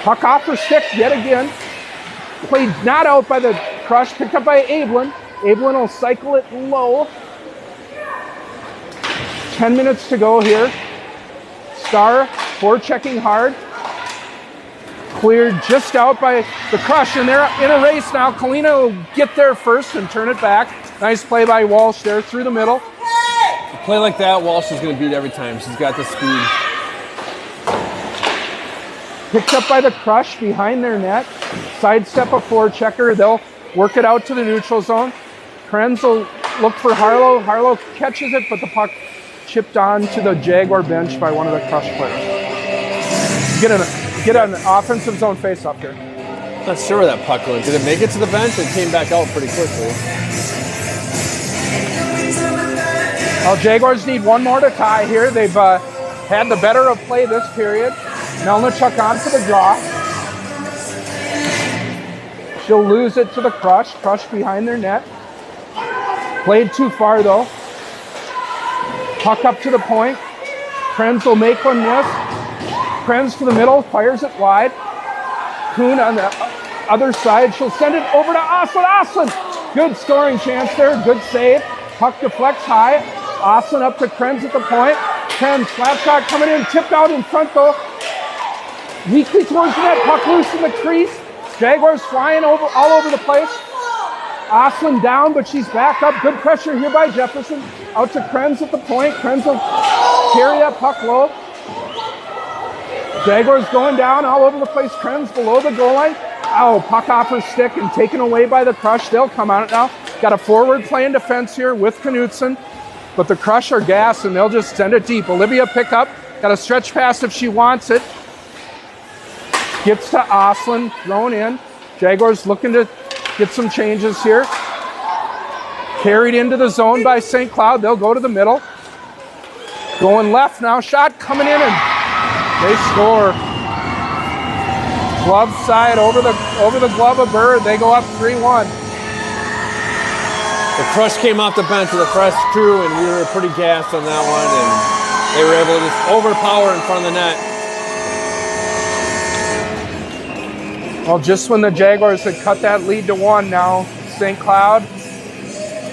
puck off her stick yet again. Played not out by the Crush, picked up by Ablin. Ablin will cycle it low. 10 minutes to go here. Star forechecking hard. Cleared just out by the Crush, and they're in a race now. Kalina will get there first and turn it back. Nice play by Walsh there through the middle. A play like that, Walsh is going to beat every time. She's got the speed. Picked up by the Crush behind their net. Sidestep a forechecker. They'll work it out to the neutral zone. Krenz will look for Harlow. Harlow catches it, but the puck chipped on to the Jaguar bench by one of the Crush players. Get an offensive zone face-off here. Not sure where that puck went. Did it make it to the bench? It came back out pretty quickly. Well, Jaguars need one more to tie here. They've had the better of play this period. Melnichuk on for the draw. She'll lose it to the Crush. Crush behind their net. Played too far though. Puck up to the point. Krenz will make one miss. Krenz to the middle, fires it wide. Kuhn on the other side. She'll send it over to Austin. Austin! Good scoring chance there. Good save. Puck deflects high. Austin up to Krenz at the point. Krenz, flat shot coming in. Tipped out in front though. Weakly towards the net. Puck loose in the crease. Jaguars flying all over the place. Austin down, but she's back up. Good pressure here by Jefferson. Out to Krenz at the point. Krenz will carry that puck low. Jaguars going down all over the place. Krenz below the goal line. Oh, puck off her stick and taken away by the Crush. They'll come on it now. Got a forward play in defense here with Knutson. But the Crush are gassed and they'll just send it deep. Olivia pick up. Got a stretch pass if she wants it. Gets to Oslin. Thrown in. Jaguars looking to get some changes here. Carried into the zone by St. Cloud. They'll go to the middle. Going left now. Shot coming in and they score. Glove side over the glove of Bird. They go up 3-1. The Crush came off the bench with a fresh crew, and we were pretty gassed on that one, and they were able to just overpower in front of the net. Well, just when the Jaguars had cut that lead to 1, now St. Cloud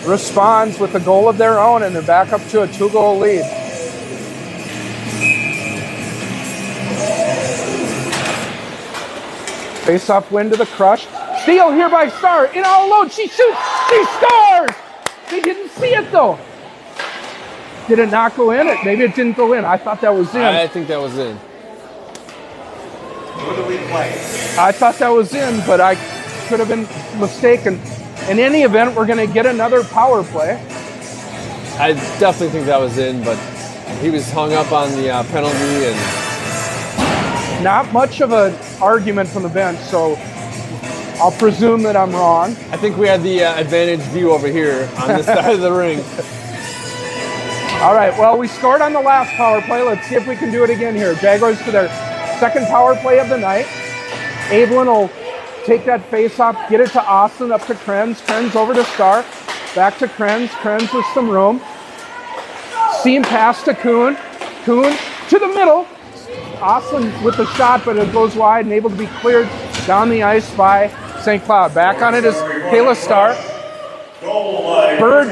responds with a goal of their own, and they're back up to a 2-goal lead. Face-off win to the Crush. Steal here by Star. In all alone. She shoots. She scores. They didn't see it though. Did it not go in? Maybe it didn't go in. I thought that was in. I think that was in. What do we play? I thought that was in, but I could have been mistaken. In any event, we're going to get another power play. I definitely think that was in, but he was hung up on the penalty and. Not much of an argument from the bench, so I'll presume that I'm wrong. I think we had the advantage view over here on this side of the ring. All right, well, we scored on the last power play. Let's see if we can do it again here. Jaguars to their second power play of the night. Ablin will take that face off, get it to Austin, up to Krenz. Krenz over to Star. Back to Krenz. Krenz with some room. Seam pass to Kuhn. Kuhn to the middle. Austin with the shot, but it goes wide and able to be cleared down the ice by St. Cloud. Back on it is Kayla Star. Bird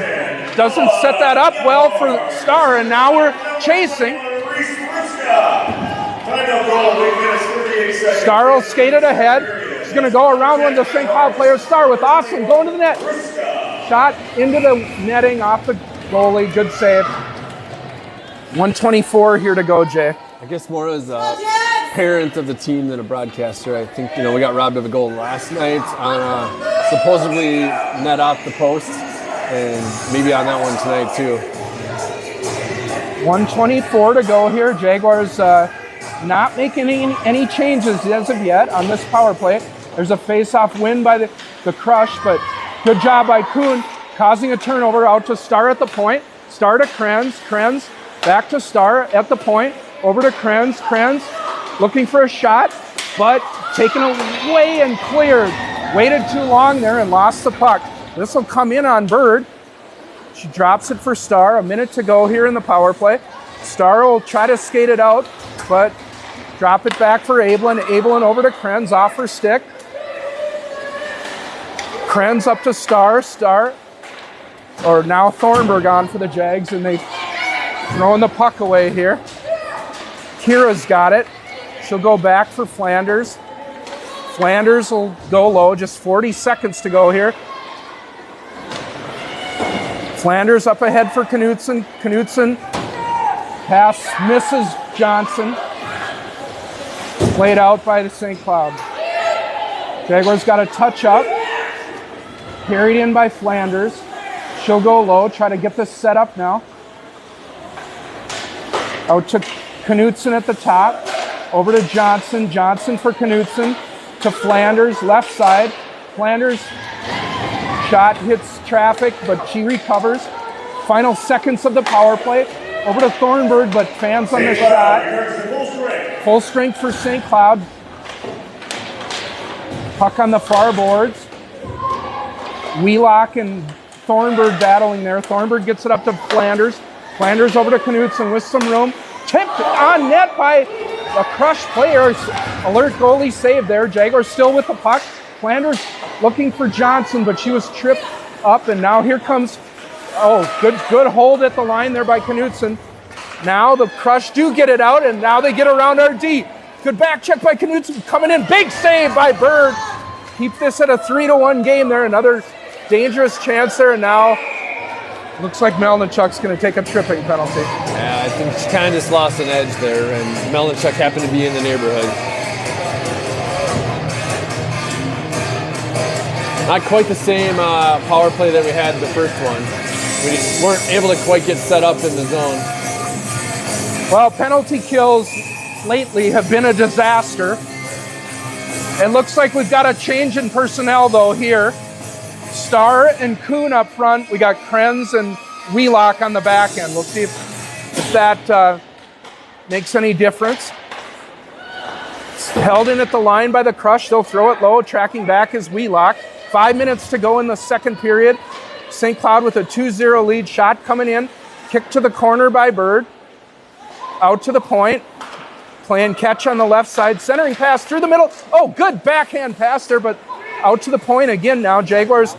doesn't set that up well for Star, and now we're chasing. Star will skate it ahead. She's going to go around one of the St. Cloud players. Star with Austin going to the net. Shot into the netting off the goalie. Good save. 1:24 here to go, Jay. I guess Mora's parent of the team than a broadcaster. I think, we got robbed of a goal last night on supposedly net off the post, and maybe on that one tonight too. 1:24 to go here. Jaguars not making any changes as of yet on this power play. There's a face-off win by the Crush, but good job by Kuhn, causing a turnover out to Starr at the point. Starr to Krenz. Krenz back to Starr at the point. Over to Krenz. Krenz looking for a shot, but taken away and cleared. Waited too long there and lost the puck. This will come in on Bird. She drops it for Starr. A minute to go here in the power play. Starr will try to skate it out, but drop it back for Abelin. Abelin over to Krenz, off her stick. Krenz up to Starr. Starr, or now Thornburg on for the Jags, and they throwing the puck away here. Kira's got it. She'll go back for Flanders. Flanders will go low, just 40 seconds to go here. Flanders up ahead for Knutson. Knutson pass misses Johnson. Played out by the St. Cloud. Jaguars got a touch up. Carried in by Flanders. She'll go low, try to get this set up now. Out to Knutson at the top. Over to Johnson. Johnson for Knutson. To Flanders, left side. Flanders shot hits traffic, but she recovers. Final seconds of the power play. Over to Thornburg, but fans on the shot. Full strength for St. Cloud. Puck on the far boards. Wheelock and Thornburg battling there. Thornburg gets it up to Flanders. Flanders over to Knutson with some room. Tipped on net by a Crush player. Alert goalie save there. Jaguars still with the puck. Flanders looking for Johnson, but she was tripped up, and now here comes, good hold at the line there by Knutson. Now the Crush do get it out, and now they get around RD. Good back check by Knutson coming in. Big save by Bird. Keep this at a 3-1 game there. Another dangerous chance there, and now looks like Melnichuk's going to take a tripping penalty. Yeah, I think she kind of just lost an edge there, and Melnichuk happened to be in the neighborhood. Not quite the same power play that we had the first one. We just weren't able to quite get set up in the zone. Well, penalty kills lately have been a disaster. It looks like we've got a change in personnel, though, here. Starr and Kuhn up front. We got Krenz and Wheelock on the back end. We'll see if that makes any difference. It's held in at the line by the Crush. They'll throw it low. Tracking back is Wheelock. 5 minutes to go in the second period. St. Cloud with a 2-0 lead. Shot coming in. Kick to the corner by Bird. Out to the point. Playing catch on the left side. Centering pass through the middle. Oh, good backhand pass there, but out to the point again now. Jaguars.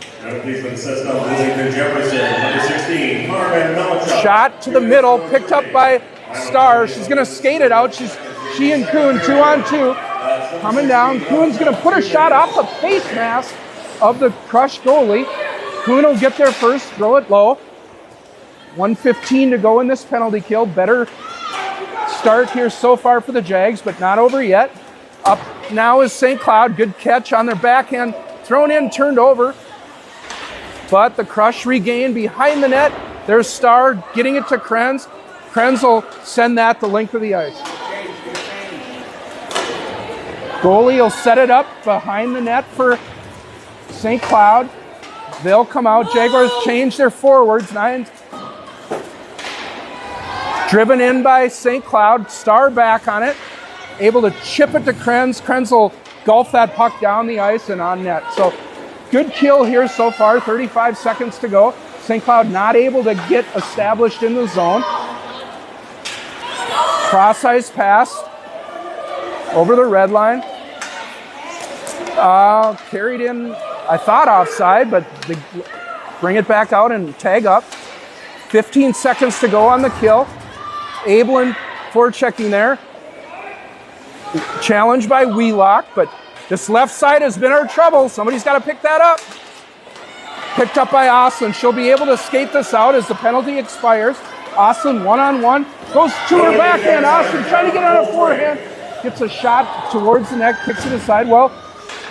Shot to the middle. Picked up by Starr. She's going to skate it out. She and Kuhn 2-on-2. Coming down. Kuhn's going to put a shot off the face mask of the Crush goalie. Kuhn will get there first. Throw it low. 1:15 to go in this penalty kill. Better start here so far for the Jags, but not over yet. Up now is St. Cloud. Good catch on their backhand. Thrown in, turned over. But the Crush regain behind the net. There's Starr getting it to Krenz. Krenz will send that the length of the ice. Goalie will set it up behind the net for St. Cloud. They'll come out. Jaguars change their forwards. Driven in by St. Cloud. Starr back on it. Able to chip it to Krenz. Krenz will golf that puck down the ice and on net. So good kill here so far. 35 seconds to go. St. Cloud not able to get established in the zone. Cross ice pass over the red line. Carried in, I thought offside, but they bring it back out and tag up. 15 seconds to go on the kill. Abelin forechecking there. Challenged by Wheelock, but this left side has been our trouble. Somebody's got to pick that up. Picked up by Oslin. She'll be able to skate this out as the penalty expires. Oslin 1-on-1. Goes to her backhand. Oslin trying to get on a forehand. gets a shot towards the net, kicks it aside. Well,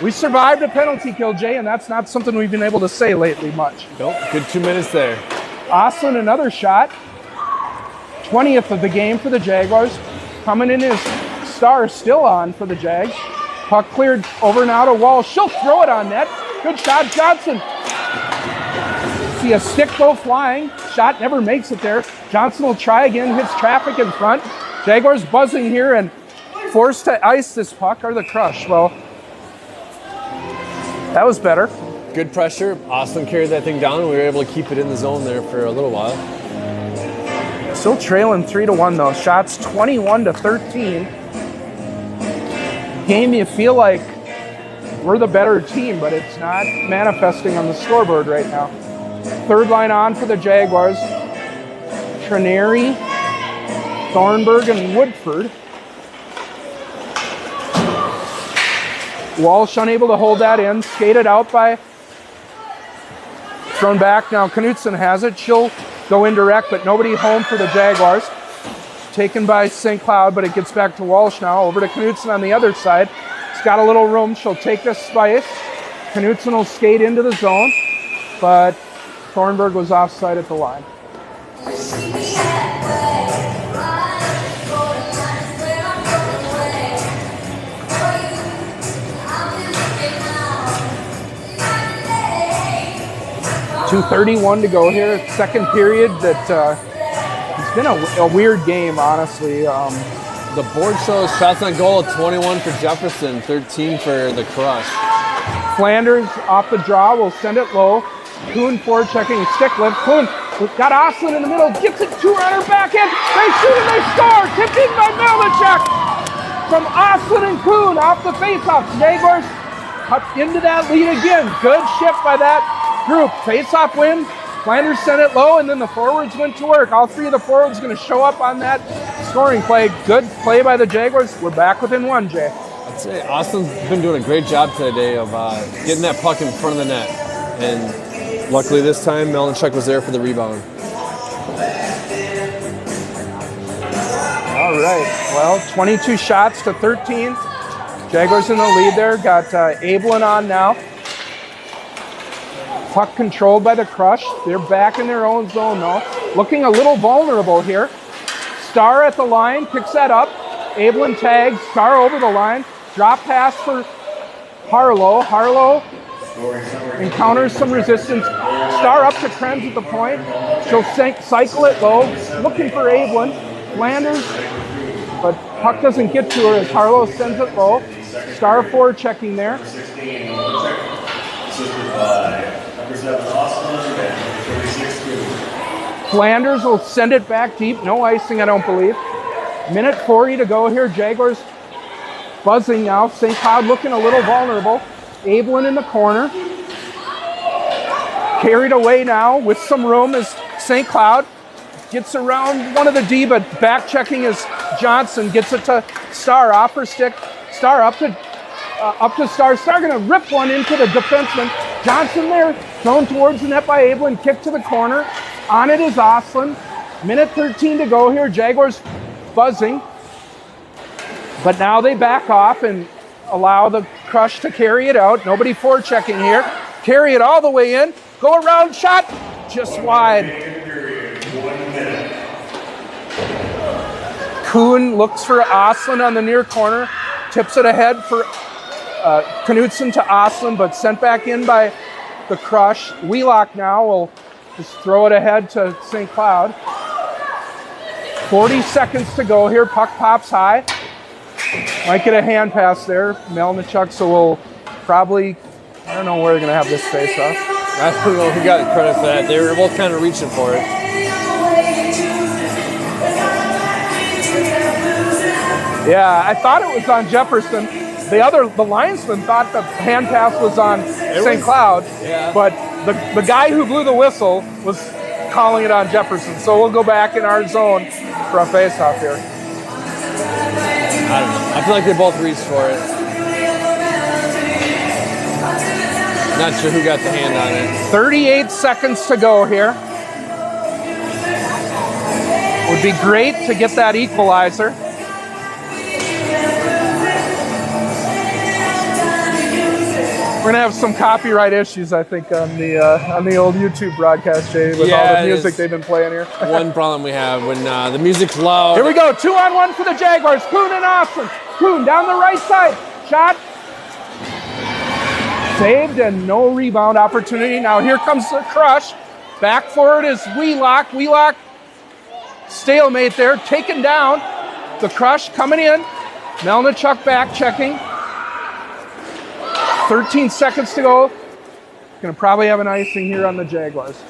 we survived a penalty kill, Jay, and that's not something we've been able to say lately much. Nope, good 2 minutes there. Austin, another shot. 20th of the game for the Jaguars. Coming in is Starr, still on for the Jags. Puck cleared over now to Walsh. She'll throw it on net. Good shot, Johnson. See a stick go flying. Shot never makes it there. Johnson will try again, hits traffic in front. Jaguars buzzing here and forced to ice this puck, or the crush. Well, that was better. Good pressure. Austin carried that thing down, and we were able to keep it in the zone there for a little while. Still trailing 3-1 though. Shots 21-13. Game, you feel like we're the better team, but it's not manifesting on the scoreboard right now. Third line on for the Jaguars. Trineri, Thornburg, and Woodford. Walsh unable to hold that in. Skated out by... Thrown back now. Knutson has it. She'll go indirect, but nobody home for the Jaguars. Taken by St. Cloud, but it gets back to Walsh now. Over to Knutson on the other side. She's got a little room. She'll take a spice. Knutson will skate into the zone, but Thornburg was offside at the line. .231 to go here. Second period that it's been a weird game, honestly. The board shows shots on goal, 21 for Jefferson, 13 for the Crush. Flanders off the draw will send it low. Kuhn forechecking, stick lift. Kuhn got Oslin in the middle, gets it to her back end. They shoot and they score. Tipped in by Melnichuk from Oslin and Kuhn off the faceoff. Jaguars up into that lead again. Good shift by that group. Face-off win. Flanders sent it low, and then the forwards went to work. All three of the forwards going to show up on that scoring play. Good play by the Jaguars. We're back within one, Jay. I'd say Austin's been doing a great job today of getting that puck in front of the net. And luckily this time, Melnichuk was there for the rebound. All right. Well, 22 shots to 13. Jaguars in the lead there. Got Abelin on now. Puck controlled by the Crush. They're back in their own zone though. Looking a little vulnerable here. Starr at the line, picks that up. Abelin tags, Starr over the line. Drop pass for Harlow. Harlow encounters some resistance. Starr up to Krenz at the point. She'll cycle it low. Looking for Abelin. Flanders, but puck doesn't get to her as Harlow sends it low. Starr forward checking there. Flanders will send it back deep. No icing, I don't believe. Minute 40 to go here. Jaguars buzzing now. St. Cloud looking a little vulnerable. Abelin in the corner. Carried away now with some room as St. Cloud gets around one of the D, but back checking as Johnson gets it to Starr off her stick. Starr up to Starr. Starr gonna rip one into the defenseman. Johnson there, thrown towards the net by Abelin, kick to the corner. On it is Oslin. Minute 13 to go here. Jaguars buzzing. But now they back off and allow the Crush to carry it out. Nobody forechecking here. Carry it all the way in. Go around, shot, just wide. Kuhn looks for Oslin on the near corner. Tips it ahead for Knutson to Oslin, but sent back in by the Crush. Wheelock now will just throw it ahead to St. Cloud. 40 seconds to go here. Puck pops high. Might get a hand pass there, Melnichuk, so we'll probably, I don't know where they're going to have this face off. I don't know who got credit for that. They were both kind of reaching for it. Yeah, I thought it was on Jefferson. The linesman thought the hand pass was on St. Cloud, yeah. But the guy who blew the whistle was calling it on Jefferson. So we'll go back in our zone for a face-off here. I don't know. I feel like they both reached for it. Not sure who got the hand on it. 38 seconds to go here. Would be great to get that equalizer. gonna have some copyright issues, I think, on the old YouTube broadcast, Jay, with all the music they've been playing here. One problem we have when the music's loud. Here we go, 2-on-1 for the Jaguars. Kuhn and Austin. Kuhn down the right side. Shot. Saved and no rebound opportunity. Now here comes the crush. Back forward is Wheelock. Wheelock, stalemate there, taken down. The crush coming in. Melnichuk back checking. 13 seconds to go. Gonna probably have an icing here on the Jaguars.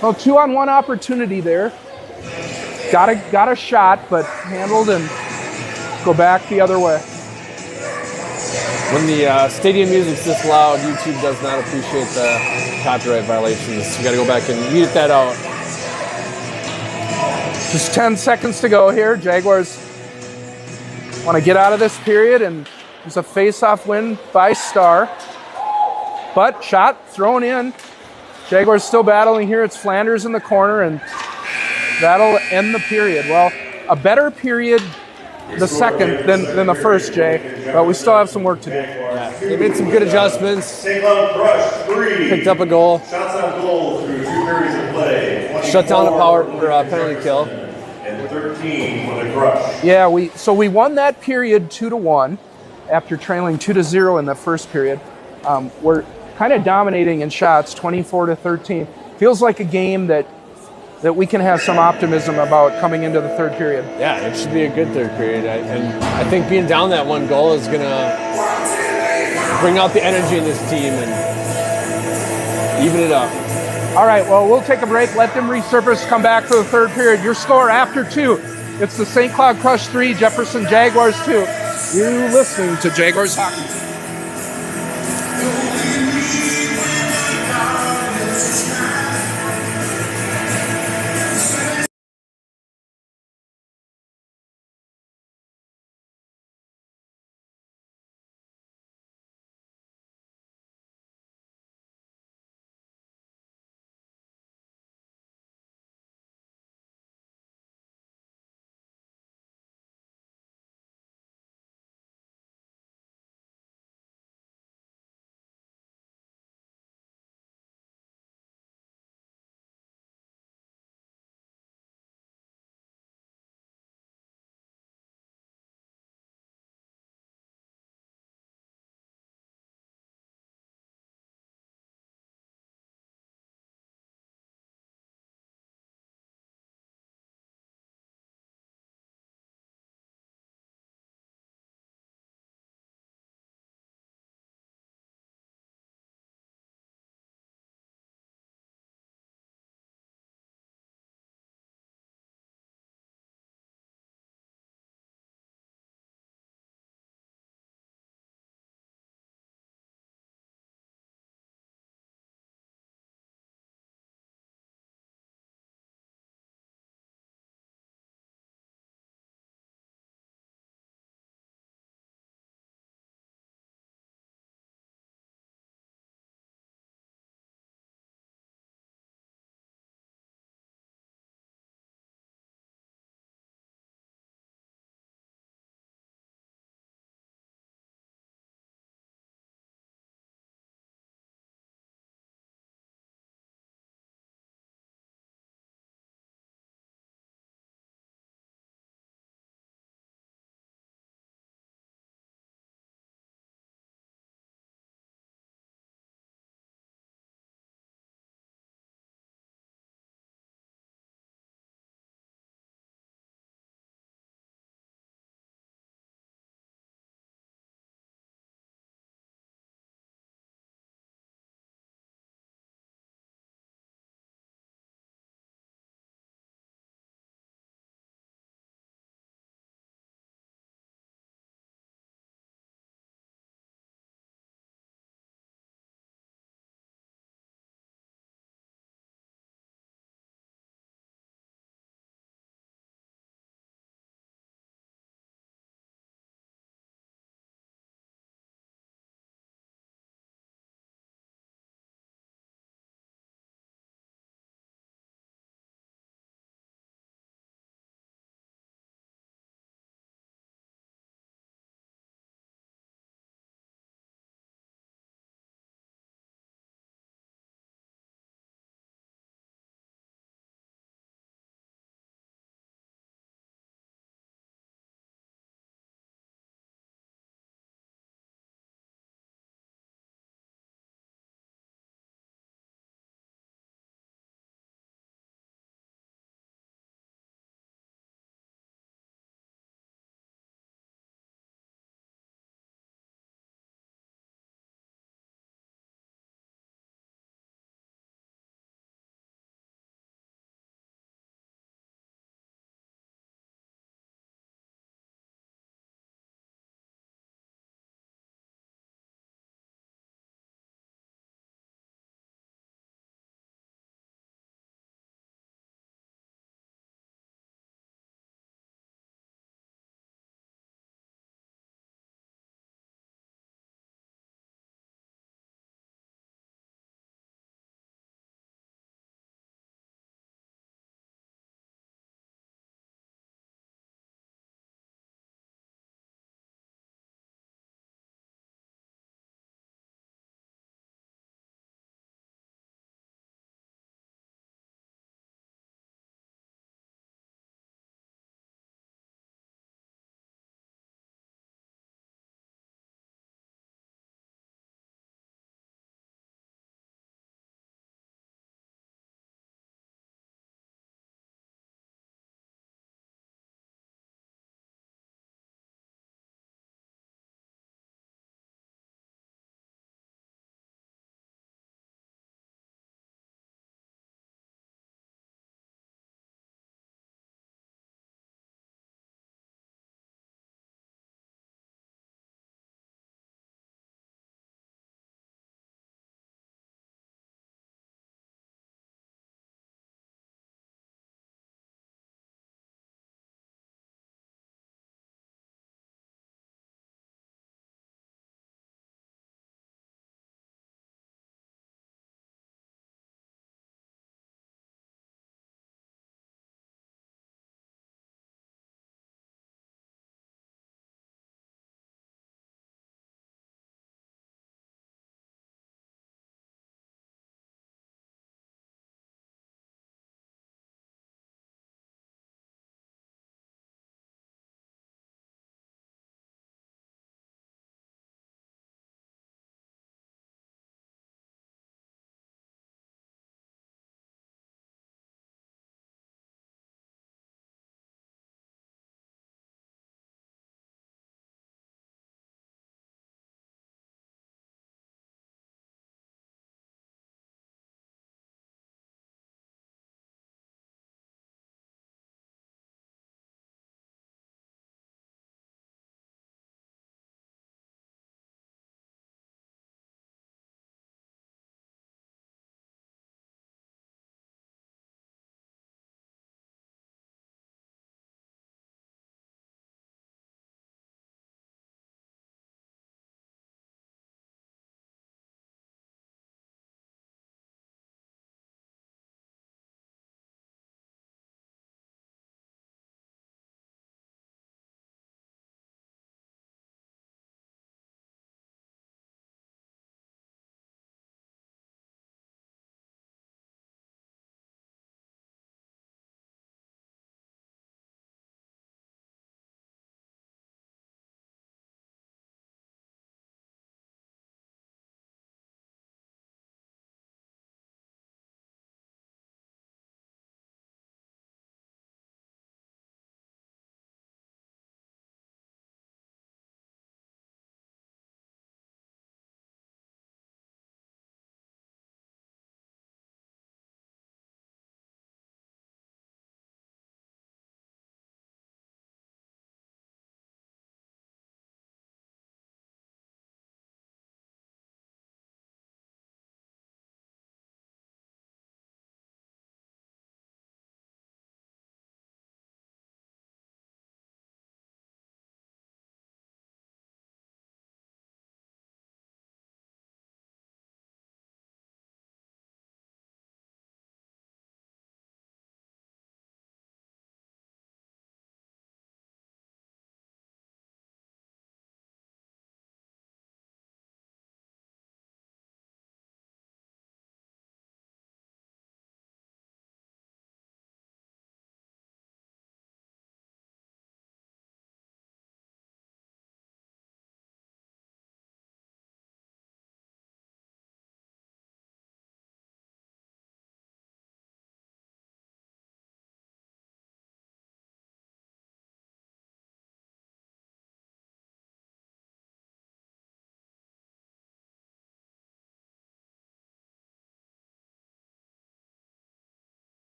Well, 2-on-1 opportunity there. Got a shot, but handled and go back the other way. When the stadium music's this loud, YouTube does not appreciate the copyright violations. We got to go back and weed that out. Just 10 seconds to go here. Jaguars want to get out of this period, and there's a face-off win by Starr. But shot thrown in. Jaguars still battling here. It's Flanders in the corner, and that'll end the period. Well, a better period the second than the first, Jay, but we still have some work to do. Yeah, they made some good adjustments. St. Cloud Crush 3. Picked up a goal. Shots on goal through 2 periods of play. Shut down a power or penalty kill. And 13 for the Crush. Yeah, we won that period 2-1 after trailing 2-0 in the first period. We're kind of dominating in shots, 24-13. Feels like a game that we can have some optimism about coming into the third period. Yeah, it should be a good third period. And I think being down that one goal is going to bring out the energy in this team and even it up. All right, well, we'll take a break, let them resurface, come back for the third period. Your score after 2, it's the St. Cloud Crush 3, Jefferson Jaguars 2. You're listening to Jaguars Hockey.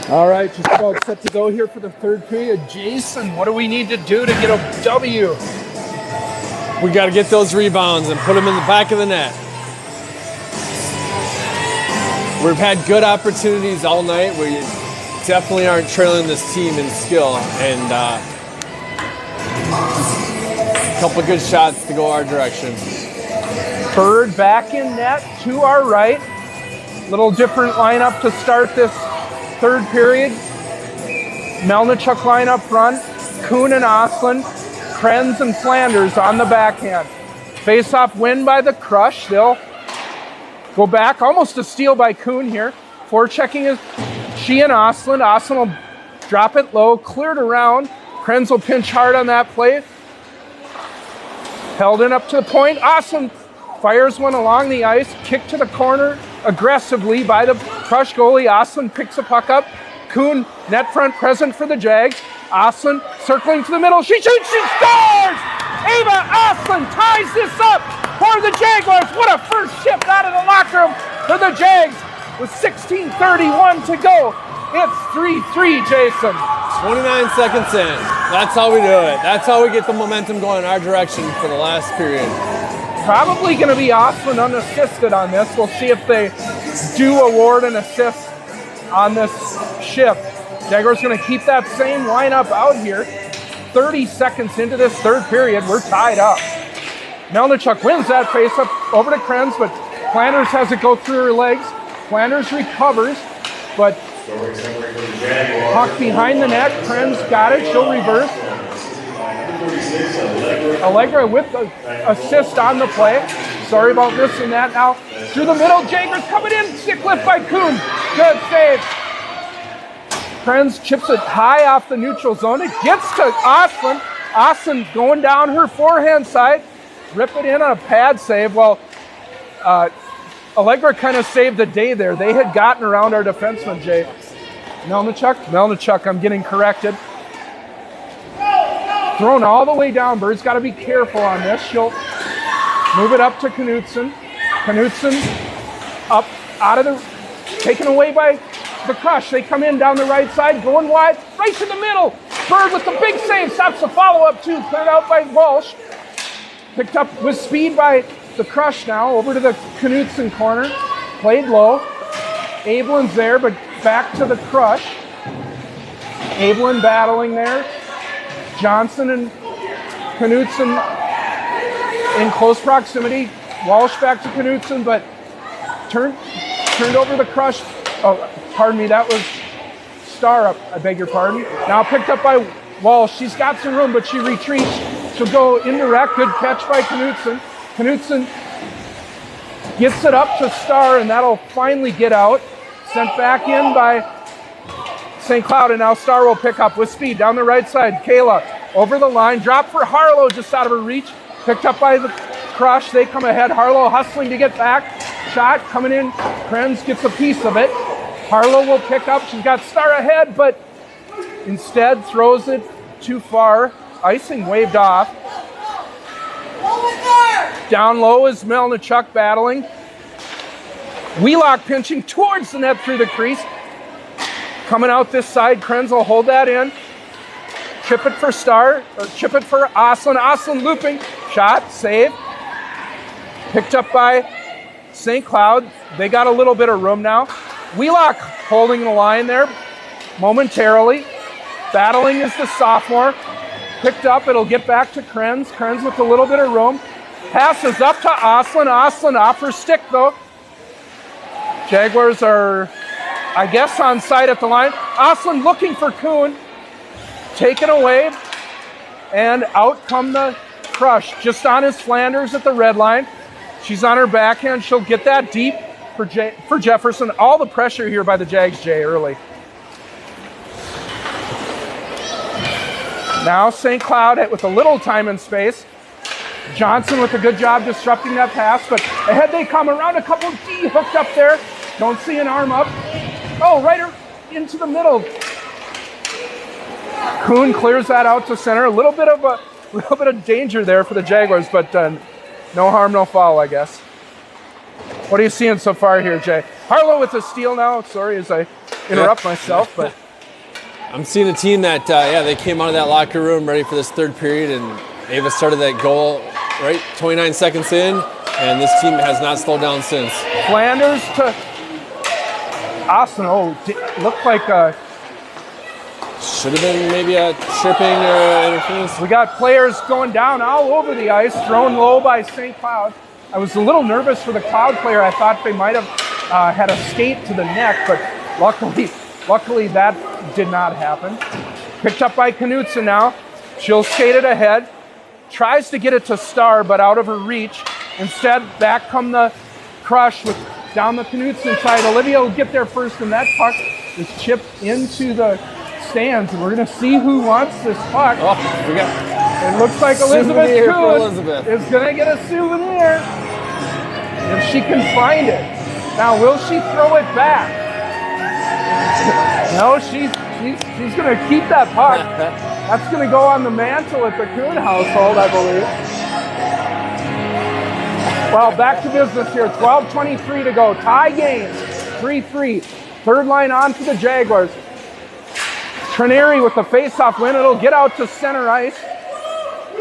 All right, just about set to go here for the third period. Jason, what do we need to do to get a W? We got to get those rebounds and put them in the back of the net. We've had good opportunities all night. We definitely aren't trailing this team in skill, and a couple of good shots to go our direction. Bird back in net to our right. Little different lineup to start this third period. Melnichuk line up front. Kuhn and Oslin. Krenz and Flanders on the backhand. Face-off win by the Crush. They'll go back. Almost a steal by Kuhn here. Forechecking is she and Oslin. Oslin will drop it low. Cleared around. Krenz will pinch hard on that play. Held in up to the point. Oslin fires one along the ice. Kick to the corner aggressively by the Crush goalie. Oslin picks the puck up. Kuhn, net front present for the Jags. Oslin circling to the middle. She shoots, she scores! Ava Oslin ties this up for the Jaguars. What a first shift out of the locker room for the Jags with 16:31 to go. It's 3-3, Jason. 29 seconds in. That's how we do it. That's how we get the momentum going in our direction for the last period. Probably going to be Oslin unassisted on this. We'll see if they do award an assist on this shift. Jaguars going to keep that same lineup out here. 30 seconds into this third period, we're tied up. Melnichuk wins that face-up over to Krenz, but Flanders has it go through her legs. Flanders recovers, but puck behind the net. Krenz got it. She'll reverse. Allegra with the assist on the play. Sorry about missing that now. Through the middle, Jaggers coming in. Stick lift by Kuhn. Good save. Krenz chips it high off the neutral zone. It gets to Oslin. Oslin going down her forehand side. Rip it in on a pad save. Well, Allegra kind of saved the day there. They had gotten around our defenseman, Jay. Melnichuk, I'm getting corrected. Thrown all the way down. Bird's got to be careful on this. She'll move it up to Knutson. Knutson up out of the, taken away by the Crush. They come in down the right side, going wide, right to the middle. Bird with the big save, stops the follow-up too. Cleared out by Walsh. Picked up with speed by the Crush now, over to the Knutson corner. Played low. Ablin's there, but back to the Crush. Ablin battling there. Johnson and Knutson in close proximity. Walsh back to Knutson, but turned over the Crush. Oh, pardon me, that was Star up, I beg your pardon. Now picked up by Walsh. She's got some room, but she retreats. She'll go indirect. Good catch by Knutson. Knutson gets it up to Star, and that'll finally get out. Sent back in by St. Cloud, and now Star will pick up with speed down the right side. Kayla over the line. Drop for Harlow just out of her reach. Picked up by the Crush. They come ahead. Harlow hustling to get back. Shot coming in. Krenz gets a piece of it. Harlow will pick up. She's got Star ahead, but instead throws it too far. Icing waved off. Down low is Melnichuk battling. Wheelock pinching towards the net through the crease. Coming out this side, Krenz will hold that in. Chip it for Star, or chip it for Oslin. Oslin looping. Shot, save. Picked up by St. Cloud. They got a little bit of room now. Wheelock holding the line there momentarily. Battling is the sophomore. Picked up, it'll get back to Krenz. Krenz with a little bit of room. Passes up to Oslin. Oslin off her stick though. Jaguars are, I guess, on side at the line. Oslin looking for Kuhn. Taken away. And out come the Crush. Just on his Flanders at the red line. She's on her backhand. She'll get that deep for Jefferson. All the pressure here by the Jags, Jay, early. Now St. Cloud with a little time and space. Johnson with a good job disrupting that pass, but ahead they come around a couple of D hooked up there. Don't see an arm up. Oh, right into the middle. Kuhn clears that out to center. A little bit of danger there for the Jaguars, but no harm, no foul, I guess. What are you seeing so far here, Jay? Harlow with a steal now. Sorry, as I interrupt myself, but I'm seeing a team that, they came out of that locker room ready for this third period, and Ava started that goal right 29 seconds in, and this team has not slowed down since. Flanders to Austin. Oh, looked like should have been maybe a tripping or interference. We got players going down all over the ice, thrown low by St. Cloud. I was a little nervous for the Cloud player. I thought they might have had a skate to the neck, but luckily that did not happen. Picked up by Knutson now. She'll skate it ahead. Tries to get it to Star, but out of her reach. Instead, back come the Crush with down the Knutson side. Olivia will get there first, and that puck is chipped into the stands. And we're going to see who wants this puck. Oh, we got it looks like Elizabeth Kuhn Elizabeth is going to get a souvenir if she can find it. Now, will she throw it back? No, she's going to keep that puck. That's going to go on the mantle at the Kuhn household, I believe. Well, back to business here. 12:23 to go. Tie game. 3-3. Third line on for the Jaguars. Trineri with the face-off win. It'll get out to center ice,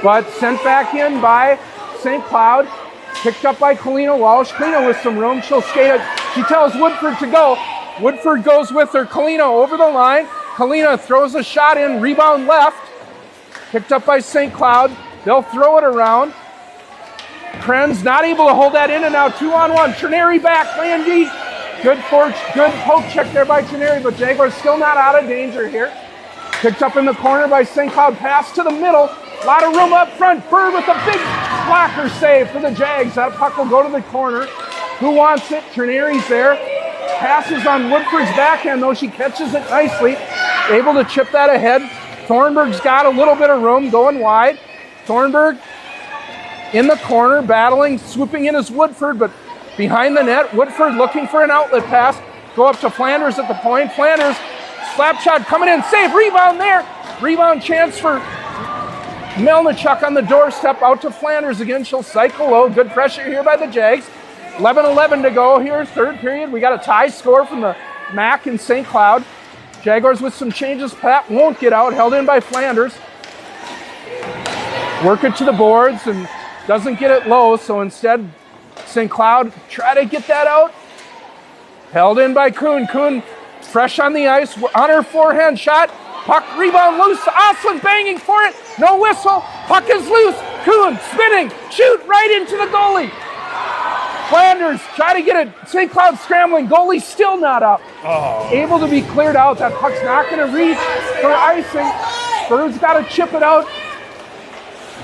but sent back in by St. Cloud. Picked up by Kalina Walsh. Kalina with some room. She'll skate it. She tells Woodford to go. Woodford goes with her. Kalina over the line. Kalina throws a shot in. Rebound left. Picked up by St. Cloud. They'll throw it around. Krenz not able to hold that in, and now 2-on-1. Trineri back. Landy. Good poke check there by Trineri, but Jaguars still not out of danger here. Picked up in the corner by St. Cloud. Pass to the middle. A lot of room up front. Bird with a big blocker save for the Jags. That puck will go to the corner. Who wants it? Trineri's there. Passes on Woodford's backhand, though. She catches it nicely. Able to chip that ahead. Thornburg's got a little bit of room going wide. Thornburg in the corner, battling, swooping in is Woodford, but behind the net, Woodford looking for an outlet pass. Go up to Flanders at the point. Flanders, slap shot coming in, save, rebound there. Rebound chance for Melnichuk on the doorstep, out to Flanders again. She'll cycle low. Good pressure here by the Jags. 11:11 to go here, third period. We got a tie score from the MAC and St. Cloud. Jaguars with some changes. Pat won't get out, held in by Flanders. Work it to the boards and doesn't get it low, so instead St. Cloud try to get that out. Held in by Kuhn. Kuhn fresh on the ice, on her forehand shot. Puck rebound loose. Oslin banging for it. No whistle. Puck is loose. Kuhn spinning. Shoot right into the goalie. Flanders try to get it. St. Cloud scrambling. Goalie still not up. Able to be cleared out. That puck's not going to reach for icing. Bird's got to chip it out.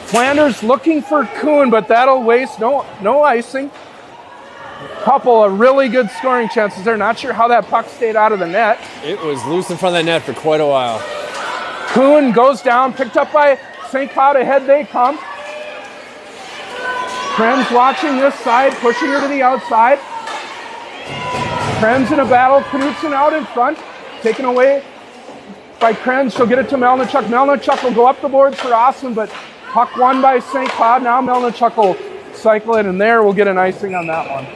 Flanders looking for Kuhn, but that'll waste. No icing. Couple of really good scoring chances there. Not sure how that puck stayed out of the net. It was loose in front of the net for quite a while. Kuhn goes down, picked up by St. Cloud. Ahead they come. Krenz watching this side, pushing her to the outside. Krenz in a battle. Knutson out in front. Taken away by Krenz. She'll get it to Melnichuk. Melnichuk will go up the boards for Austin, but puck won by St. Cloud. Now Melnichuk will cycle it, and there we'll get an icing on that one.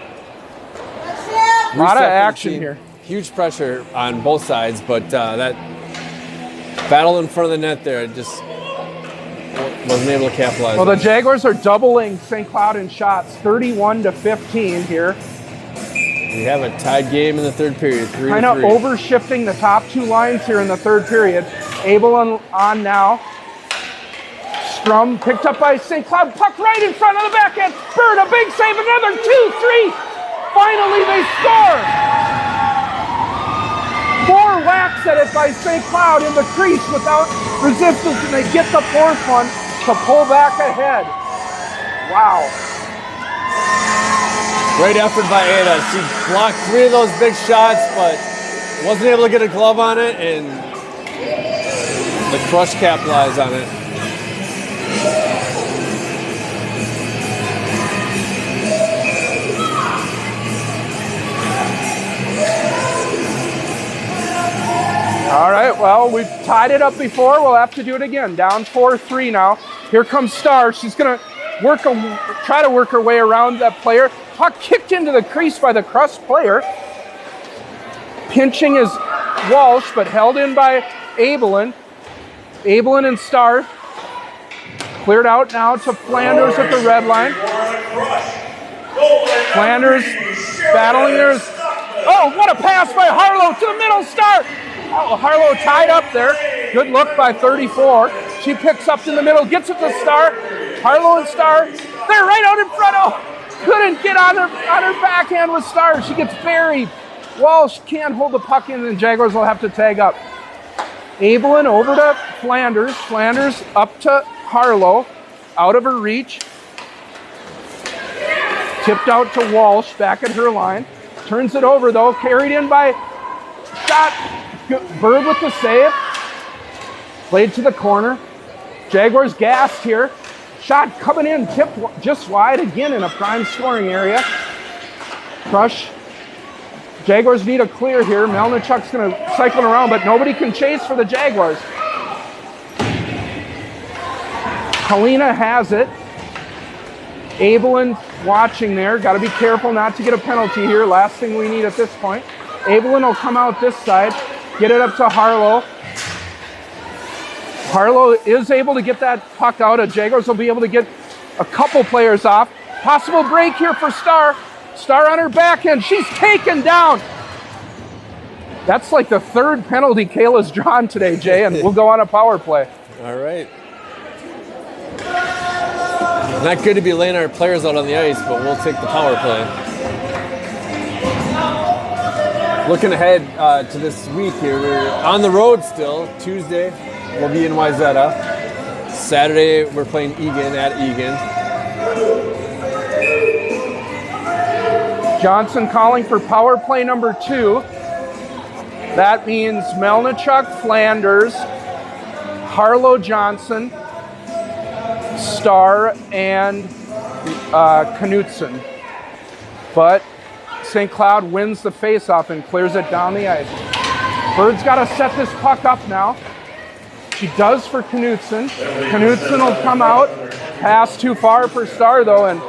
A lot of action here. Huge pressure on both sides, but that battle in front of the net there just wasn't able to capitalize. Well, the Jaguars are doubling St. Cloud in shots, 31-15 here. We have a tied game in the third period, 3-3. Kind of over-shifting the top two lines here in the third period. Abel on now. Strum picked up by St. Cloud. Puck right in front of the backhand. Bird, a big save. Another 2-3. Finally, they score. More whacks at it by St. Cloud in the crease without resistance, and they get the fourth one to pull back ahead. Wow. Great effort by Ada. She blocked 3 of those big shots, but wasn't able to get a glove on it, and the Crush capitalized on it. All right, well, we've tied it up before. We'll have to do it again. Down 4-3 now. Here comes Star. She's going to try to work her way around that player. Puck kicked into the crease by the Crush player. Pinching is Walsh, but held in by Abelin. Abelin and Starr. Cleared out now to Flanders at the red line. Flanders battling there. Oh, what a pass by Harlow to the middle. Starr. Oh, Harlow tied up there. Good look by 34. She picks up in the middle, gets it to Starr. Harlow and Starr, they're right out in front. Oh, couldn't get on her backhand with Starr. She gets buried. Walsh can't hold the puck in, and Jaguars will have to tag up. Abelin over to Flanders. Flanders up to Harlow, out of her reach. Tipped out to Walsh, back at her line. Turns it over though, carried in by shot. Bird with the save. Played to the corner. Jaguars gassed here. Shot coming in, tipped just wide again in a prime scoring area. Crush. Jaguars need a clear here. Melnichuk's going to cycle around, but nobody can chase for the Jaguars. Helena has it. Abelin watching there. Got to be careful not to get a penalty here. Last thing we need at this point. Abelin will come out this side. Get it up to Harlow. Harlow is able to get that puck out. The Jaguars will be able to get a couple players off. Possible break here for Starr. Starr on her backhand. She's taken down. That's like the third penalty Kayla's drawn today, Jay, and we'll go on a power play. All right. Not good to be laying our players out on the ice, but we'll take the power play. Looking ahead to this week here, we're on the road still. Tuesday, we'll be in Wayzata. Saturday, we're playing Egan at Egan. Johnson calling for power play number 2. That means Melnichuk, Flanders, Harlow, Johnson, Starr, and Knutson. But St. Cloud wins the faceoff and clears it down the ice. Bird's got to set this puck up now. She does for Knutson. Knutson will come out. Pass too far for Starr, though, and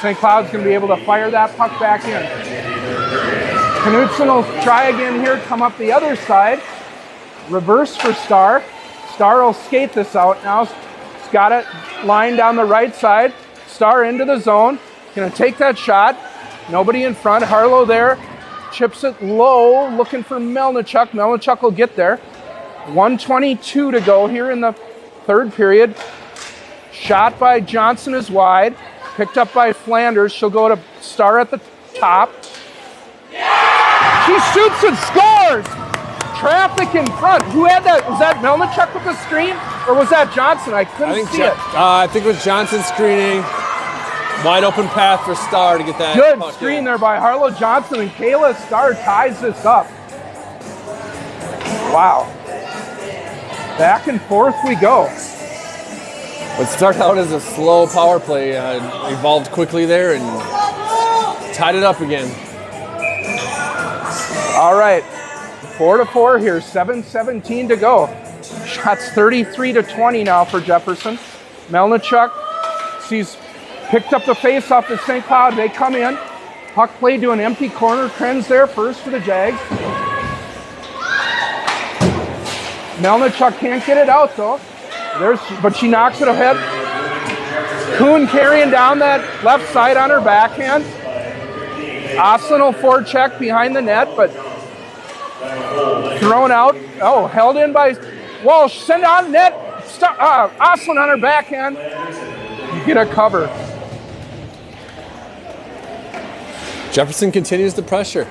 St. Cloud's going to be able to fire that puck back in. Knutson will try again here, come up the other side. Reverse for Starr. Starr will skate this out now. He's got it lined down the right side. Starr into the zone. Going to take that shot. Nobody in front. Harlow there. Chips it low, looking for Melnichuk. Melnichuk will get there. 1:22 to go here in the third period. Shot by Johnson is wide. Picked up by Flanders. She'll go to Starr at the top. She shoots and scores! Traffic in front. Who had that? Was that Melnichuk with the screen? Or was that Johnson? I couldn't see it. I think it was Johnson screening. Wide open path for Starr to get that. Good screen there by Harlow Johnson, and Kayla Starr ties this up. Wow. Back and forth we go. What started out as a slow power play evolved quickly there and tied it up again. All right, 4-4 here, 7:17 to go. Shots 33-20 now for Jefferson. Melnichuk sees picked up the face-off to St. Cloud. They come in. Puck play to an empty corner. Krenz there first for the Jags. Melnichuk can't get it out though. But she knocks it ahead. Kuhn carrying down that left side on her backhand. Oslin will forecheck behind the net, but thrown out. Oh, held in by Walsh. Send on net. Oslin on her backhand. You get a cover. Jefferson continues the pressure.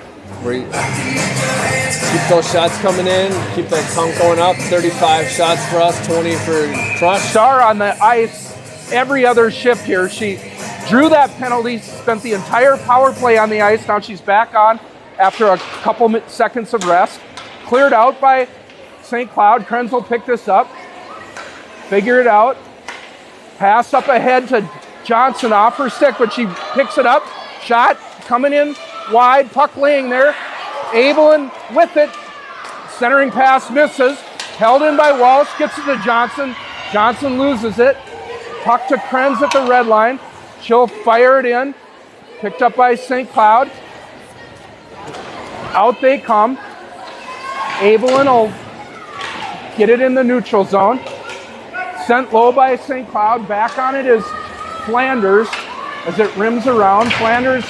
We keep those shots coming in, keep that count going up. 35 shots for us, 20 for Crush. Starr on the ice every other shift here. She drew that penalty, spent the entire power play on the ice. Now she's back on after a couple seconds of rest. Cleared out by St. Cloud. Krenz will pick this up. Figure it out. Pass up ahead to Johnson off her stick, but she picks it up. Shot coming in wide, puck laying there. Abelin with it. Centering pass misses. Held in by Walsh, gets it to Johnson. Johnson loses it. Puck to Krenz at the red line. She'll fire it in. Picked up by St. Cloud. Out they come. Abelin will get it in the neutral zone. Sent low by St. Cloud. Back on it is Flanders as it rims around. Flanders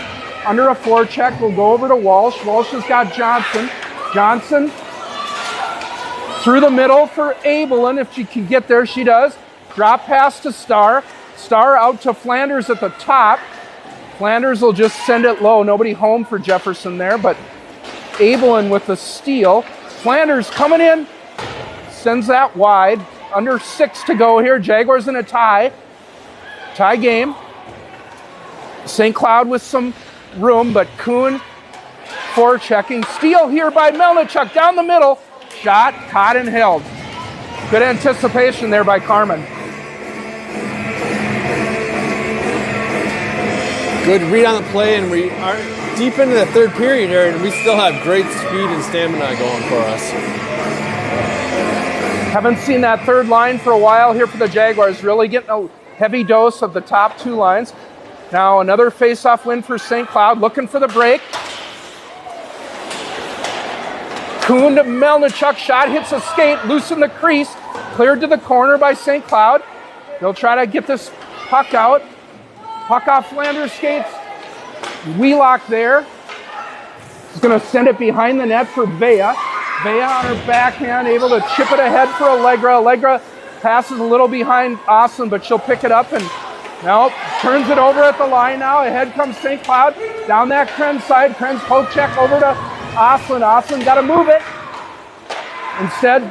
under a forecheck will go over to Walsh. Walsh has got Johnson. Johnson through the middle for Abelin. If she can get there, she does. Drop pass to Starr. Starr out to Flanders at the top. Flanders will just send it low. Nobody home for Jefferson there, but Abelin with the steal. Flanders coming in. Sends that wide. Under 6 to go here. Jaguars in a tie. Tie game. St. Cloud with some room, but Kuhn forechecking. Steal here by Melnichuk down the middle. Shot, caught and held. Good anticipation there by Carmen. Good read on the play, and we are deep into the third period here, and we still have great speed and stamina going for us. Haven't seen that third line for a while here for the Jaguars. Really getting a heavy dose of the top two lines. Now another face-off win for St. Cloud, looking for the break. Kuhn to Melnichuk, shot hits a skate, loose in the crease, cleared to the corner by St. Cloud. They'll try to get this puck out. Puck off Flanders skates. Wheelock there. He's going to send it behind the net for Vea. Vea on her backhand, able to chip it ahead for Allegra. Allegra passes a little behind Austin, but she'll pick it up and now turns it over at the line now. Ahead comes St. Cloud. Down that Krenz side. Krenz poke check over to Austin. Austin got to move it. Instead,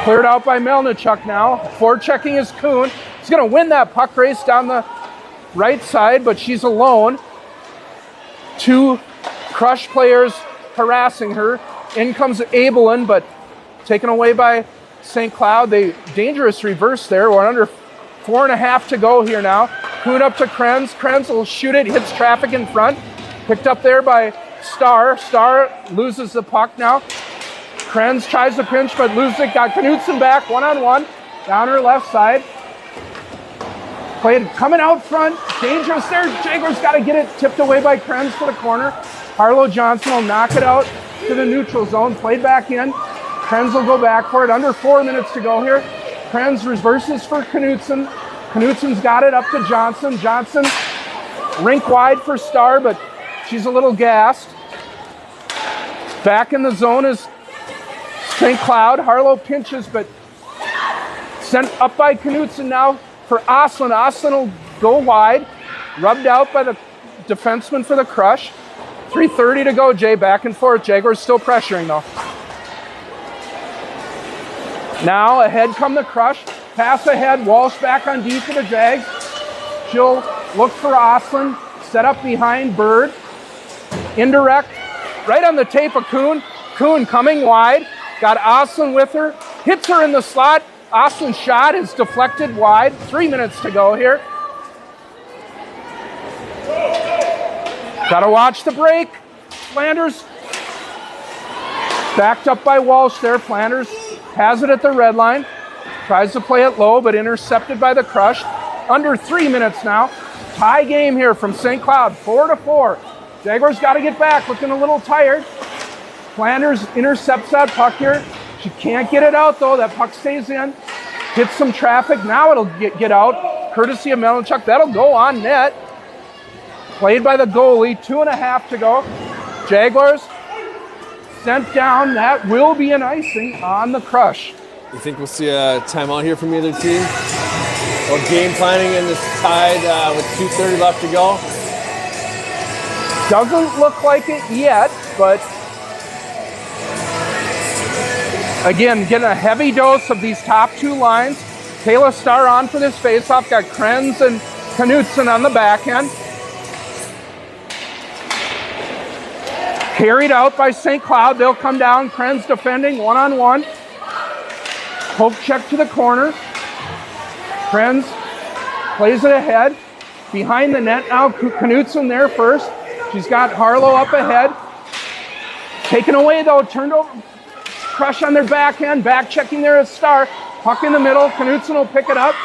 cleared out by Melnichuk now. Forechecking is Kuhn. He's going to win that puck race down the right side, but she's alone. Two Crush players harassing her. In comes Abelin, but taken away by St. Cloud. They dangerous reverse there. We're under 4.5 to go here now. Kuhn up to Krenz. Krenz will shoot it, hits traffic in front. Picked up there by Starr. Starr loses the puck now. Krenz tries to pinch, but loses it. Got Knutson back, one-on-one. Down her left side. Played coming out front. Dangerous there. Jaguars got to get it tipped away by Krenz to the corner. Harlow Johnson will knock it out to the neutral zone. Played back in. Krenz will go back for it. Under 4 minutes to go here. Krenz reverses for Knutson. Knutson's got it up to Johnson. Johnson rink wide for Starr, but she's a little gassed. Back in the zone is St. Cloud. Harlow pinches, but sent up by Knutson now for Oslin. Oslin will go wide. Rubbed out by the defenseman for the Crush. 3:30 to go, Jay. Back and forth. Jaguars still pressuring, though. Now ahead come the Crush. Pass ahead. Walsh back on D for the Jags. She'll look for Oslin. Set up behind Bird. Indirect. Right on the tape of Kuhn. Kuhn coming wide. Got Oslin with her. Hits her in the slot. Oslin's shot is deflected wide. 3 minutes to go here. Gotta watch the break. Flanders backed up by Walsh there. Flanders has it at the red line. Tries to play it low, but intercepted by the Crush. Under 3 minutes now. Tie game here from St. Cloud, 4-4. Jaguars got to get back, looking a little tired. Flanders intercepts that puck here. She can't get it out, though. That puck stays in. Hits some traffic. Now it'll get out, courtesy of Melnichuk. That'll go on net. Played by the goalie, 2.5 to go. Jaguars sent down. That will be an icing on the Crush. You think we'll see a timeout here from either team? Or game planning in this tied with 2:30 left to go? Doesn't look like it yet, but again, getting a heavy dose of these top two lines. Kayla Starr on for this faceoff. Got Krenz and Knutson on the back end. Carried out by St. Cloud. They'll come down. Krenz defending one-on-one. Poke check to the corner. Krenz plays it ahead. Behind the net now. Knutson there first. She's got Harlow up ahead. Taken away though. Turned over. Crush on their backhand. Back checking there at Starr. Puck in the middle. Knutson will pick it up.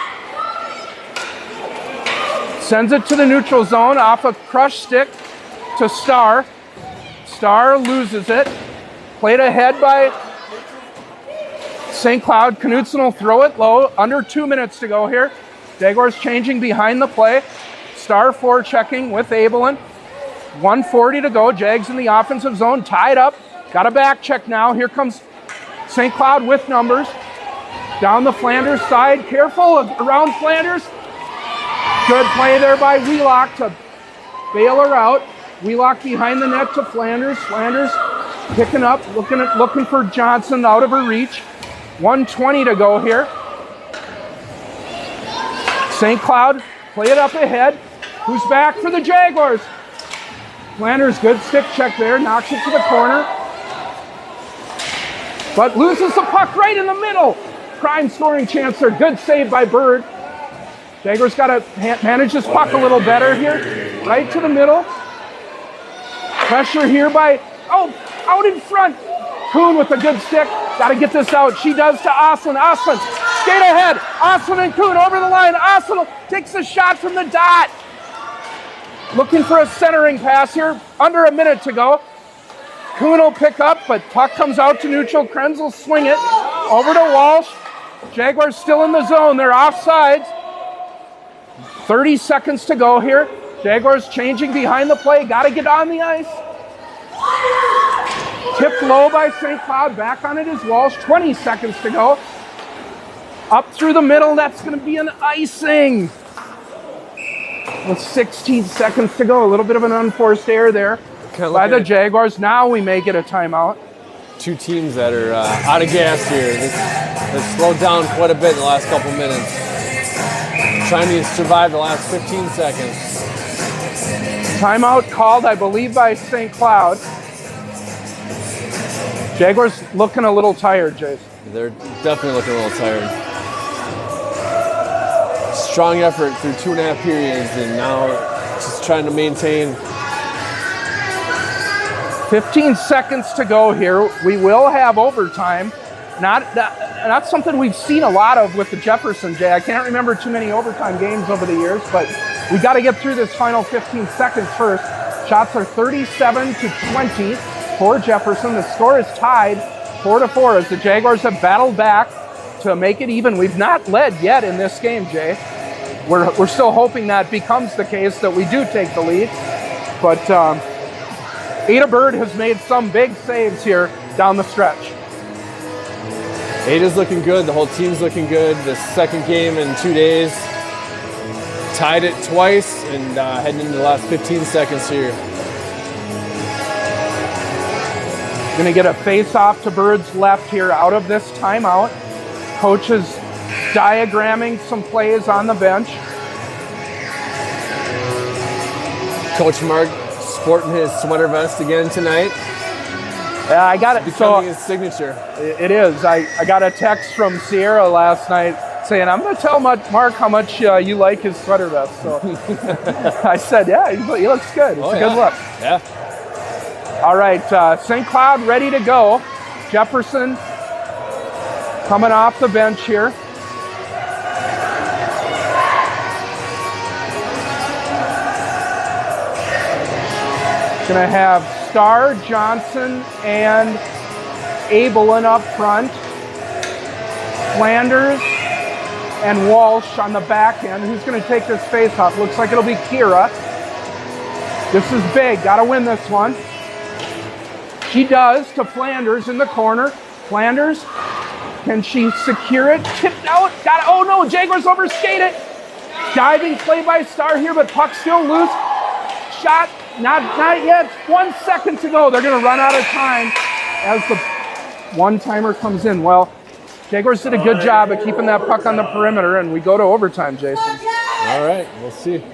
Sends it to the neutral zone off a Crush stick to Starr. Starr loses it. played ahead by St. Cloud. Knutson will throw it low. Under 2 minutes to go here. Jaguars changing behind the play. Star forechecking with Abelin. 1:40 to go. Jags in the offensive zone, tied up. Got a back check now. Here comes St. Cloud with numbers. Down the Flanders side. Careful around Flanders. Good play there by Wheelock to bail her out. Wheelock behind the net to Flanders. Flanders picking up, looking for Johnson out of her reach. 1:20 to go here. St. Cloud, play it up ahead. Who's back for the Jaguars? Flanders, good stick check there, knocks it to the corner. But loses the puck right in the middle. Prime scoring chance there, good save by Bird. Jaguars got to manage this puck a little better here. Right to the middle. Pressure here by, out in front. Kuhn with a good stick. Got to get this out. She does to Oslin. Oslin, skate ahead. Oslin and Kuhn over the line. Oslin takes a shot from the dot. Looking for a centering pass here. Under a minute to go. Kuhn will pick up, but puck comes out to neutral. Krenz will swing it over to Walsh. Jaguars still in the zone. They're offsides. 30 seconds to go here. Jaguars changing behind the play. Got to get on the ice. Tipped low by St. Cloud. Back on it is Walsh. 20 seconds to go. Up through the middle. That's going to be an icing. With 16 seconds to go. A little bit of an unforced error there by the Jaguars. Now we may get a timeout. Two teams that are out of gas here. They've slowed down quite a bit in the last couple minutes. Trying to survive the last 15 seconds. Timeout called, I believe, by St. Cloud. Jaguars looking a little tired, Jace. They're definitely looking a little tired. Strong effort through 2.5 periods, and now just trying to maintain. 15 seconds to go here. We will have overtime. Not something we've seen a lot of with the Jefferson, Jay. I can't remember too many overtime games over the years, but we got to get through this final 15 seconds first. Shots are 37-20 for Jefferson. The score is tied 4-4 as the Jaguars have battled back to make it even. We've not led yet in this game, Jay. We're still hoping that becomes the case, that we do take the lead. But Ada Bird has made some big saves here down the stretch. Ada's looking good. The whole team's looking good. The second game in 2 days. Tied it twice and heading into the last 15 seconds here. Going to get a face-off to Bird's left here out of this timeout. Coach is diagramming some plays on the bench. Coach Mark sporting his sweater vest again tonight. Yeah, I got it. Becoming his signature. It is. I got a text from Sierra last night saying, I'm going to tell Mark how much you like his sweater vest. So I said, yeah, he looks good. It's a good look. Yeah. All right, St. Cloud ready to go. Jefferson coming off the bench here. Going to have Starr, Johnson, and Abelin up front. Flanders and Walsh on the back end. Who's going to take this face-off? Looks like it'll be Kira. This is big. Got to win this one. She does to Flanders in the corner. Flanders, can she secure it? Tipped out. Got it. Oh no, Jaguars overskate it. Diving play by Starr here, but puck still loose. Shot. Not yet. 1 second to go. They're going to run out of time as the one-timer comes in. Well, Jaguars did a good job of keeping that puck on the perimeter, and we go to overtime, Jason. All right, we'll see.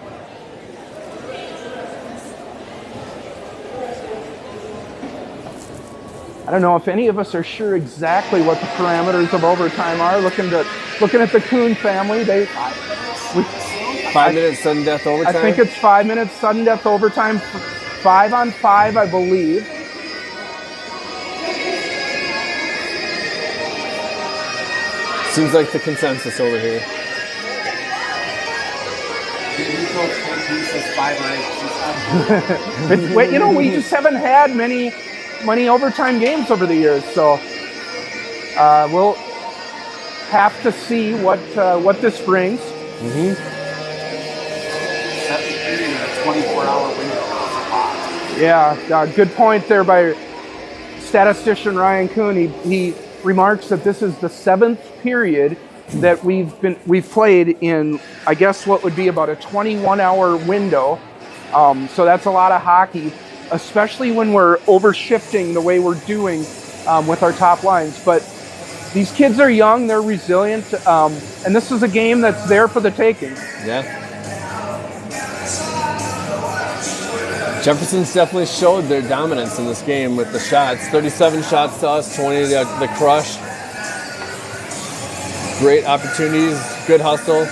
I don't know if any of us are sure exactly what the parameters of overtime are. Looking at the Kuhn family, 5 minutes sudden death overtime? I think it's 5 minutes sudden death overtime, 5-on-5, I believe. Seems like the consensus over here. Wait, we just haven't had many many overtime games over the years. So we'll have to see what this brings. Mm-hmm. 24-hour window. Yeah, good point there by statistician Ryan Kuhn. He remarks that this is the 7th period that we've played in, I guess, what would be about a 21-hour window. So that's a lot of hockey, especially when we're overshifting the way we're doing with our top lines. But these kids are young, they're resilient, and this is a game that's there for the taking. Yeah. Jefferson's definitely showed their dominance in this game with the shots. 37 shots to us, 20 to the Crush. Great opportunities, good hustle.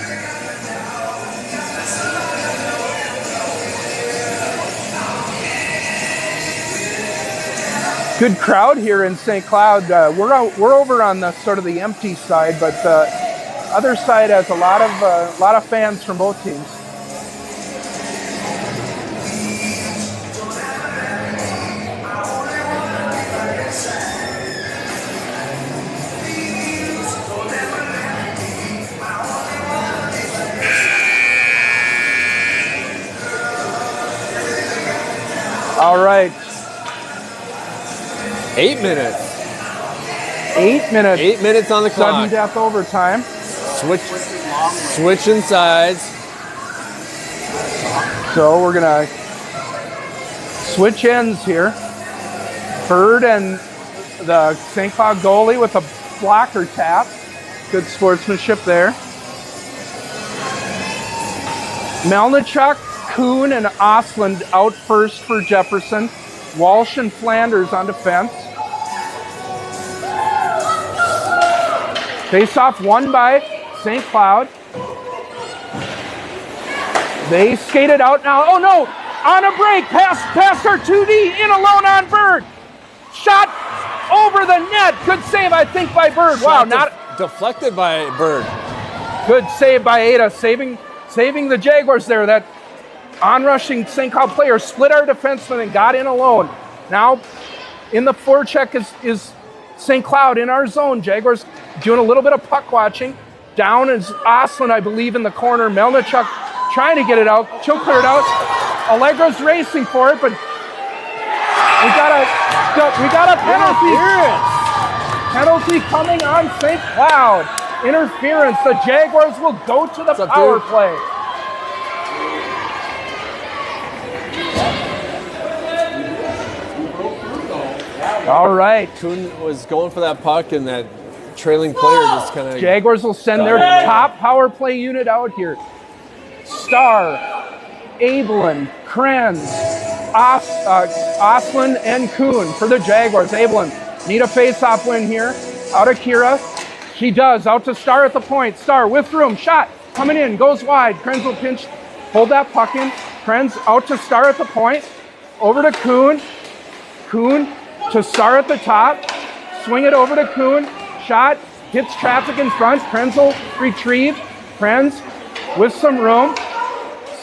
Good crowd here in St. Cloud. We're over on the sort of the empty side, but the other side has a lot of fans from both teams. All right. 8 minutes. 8 minutes. 8 minutes on the clock. Sudden death overtime. Switching sides. So we're gonna switch ends here. Bird and the St. Cloud goalie with a blocker tap. Good sportsmanship there. Melnichuk, Kuhn, and Osland out first for Jefferson. Walsh and Flanders on defense. Face-off won by St. Cloud. They skated out now. Oh no! On a break, past our 2D, in alone on Bird. Shot over the net. Good save, I think, by Bird. Wow, not deflected by Bird. Good save by Ada, saving the Jaguars there. That on-rushing St. Cloud player split our defenseman and got in alone. Now, in the forecheck is St. Cloud in our zone. Jaguars doing a little bit of puck watching. Down is Osland, I believe, in the corner. Melnichuk trying to get it out. She'll clear it out. Allegra's racing for it, but we got a penalty. Penalty coming on St. Cloud. Interference. The Jaguars will go to the power play. All right. Kuhn was going for that puck, and that trailing player just kind of... Jaguars will send their top power play unit out here. Starr, Abelin, Krenz, Osland, and Kuhn for the Jaguars. Abelin need a face-off win here. Out of Kira. She does. Out to Starr at the point. Starr with room. Shot. Coming in. Goes wide. Krenz will pinch. Hold that puck in. Krenz out to Starr at the point. Over to Kuhn. Kuhn to Starr at the top. Swing it over to Kuhn. Shot. Hits traffic in front. Krenz will retrieve. Krenz with some room.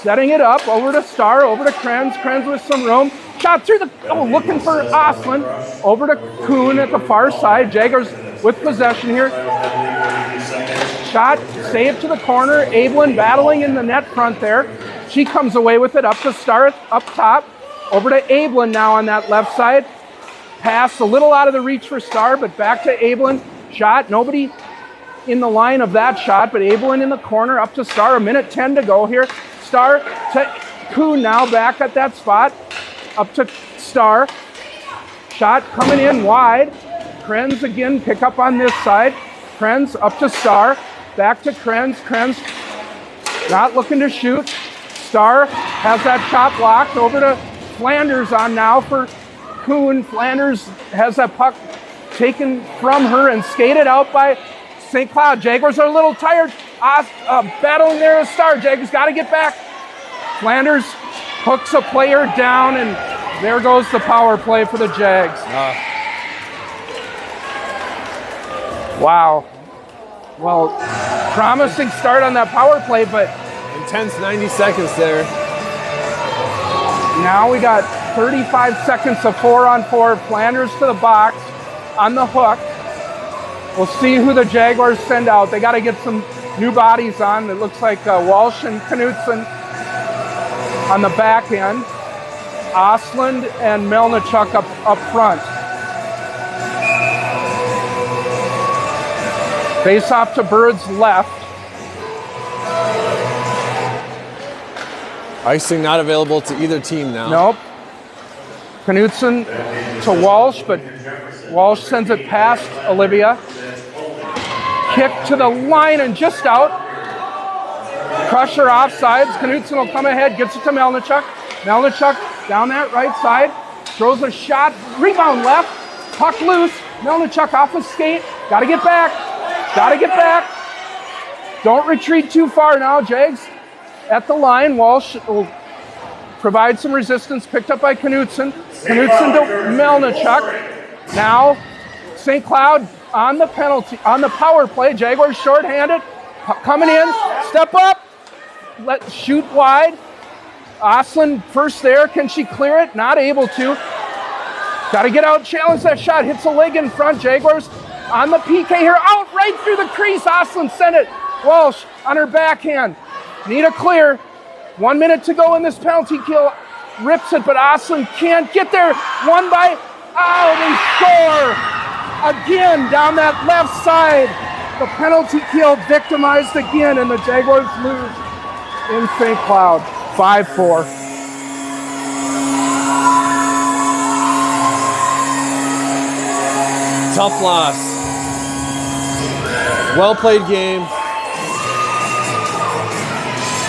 Setting it up. Over to Starr. Over to Krenz. Krenz with some room. Shot through the... Oh, looking for Osland. Over to Kuhn at the far side. Jaguars with possession here. Shot. Saved to the corner. Abelin battling in the net front there. She comes away with it. Up to Starr up top. Over to Abelin now on that left side. Pass a little out of the reach for Starr, but back to Abelin. Shot. Nobody in the line of that shot, but Abelin in the corner. Up to Starr. 1:10 to go here. Starr to Kuhn now back at that spot. Up to Starr. Shot coming in wide. Krenz again, pick up on this side. Krenz up to Starr. Back to Krenz. Krenz not looking to shoot. Starr has that shot blocked. Over to Flanders on now for Kuhn. Flanders has that puck taken from her and skated out by St. Cloud. Jaguars are a little tired. Battling there with Starr. Jaguars got to get back. Flanders hooks a player down, and there goes the power play for the Jags. Wow. Well, promising start on that power play, but intense 90 seconds there. Now we got 35 seconds of 4-on-4. Flanders to the box on the hook. We'll see who the Jaguars send out. They got to get some new bodies on. It looks like Walsh and Knutson on the back end. Osland and Melnichuk up front. Face off to Bird's left. Icing not available to either team now. Nope. Knutson to Walsh, but Walsh sends it past Olivia. Kick to the line and just out. Crusher offsides. Knutson will come ahead, gets it to Melnichuk. Melnichuk down that right side. Throws a shot. Rebound left. Puck loose. Melnichuk off his skate. Got to get back. Got to get back. Don't retreat too far now, Jags. At the line, Walsh will provide some resistance. Picked up by Knutson. Knutson to Melnichuk. Now, St. Cloud on the penalty, on the power play. Jaguars shorthanded. Coming in. Step up. Shoot wide. Osland first there. Can she clear it? Not able to. Got to get out, challenge that shot. Hits a leg in front. Jaguars on the PK here. Out right through the crease. Osland sent it. Walsh on her backhand. Need a clear. 1 minute to go in this penalty kill. Rips it, but Osland can't get there. Won by... Oh, they score! Again down that left side. The penalty kill victimized again, and the Jaguars lose in St. Cloud. 5-4. Tough loss. Well played game.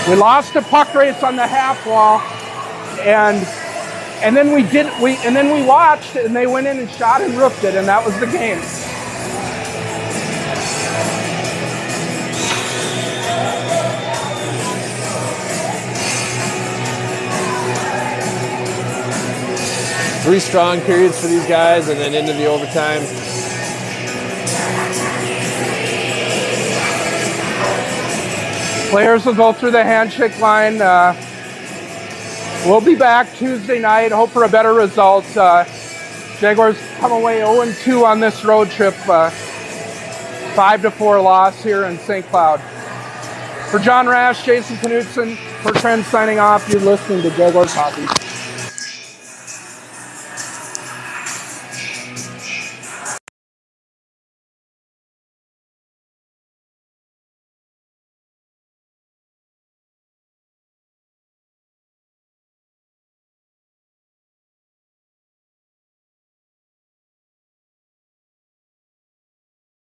We lost a puck race on the half wall, and then we watched, and they went in and shot and roofed it, and that was the game. Three strong periods for these guys, and then into the overtime. Players will go through the handshake line. We'll be back Tuesday night. Hope for a better result. Jaguars come away 0-2 on this road trip. 5-4 loss here in St. Cloud. For John Rash, Jason Knutson, for Trent signing off. You're listening to Jaguars Hockey.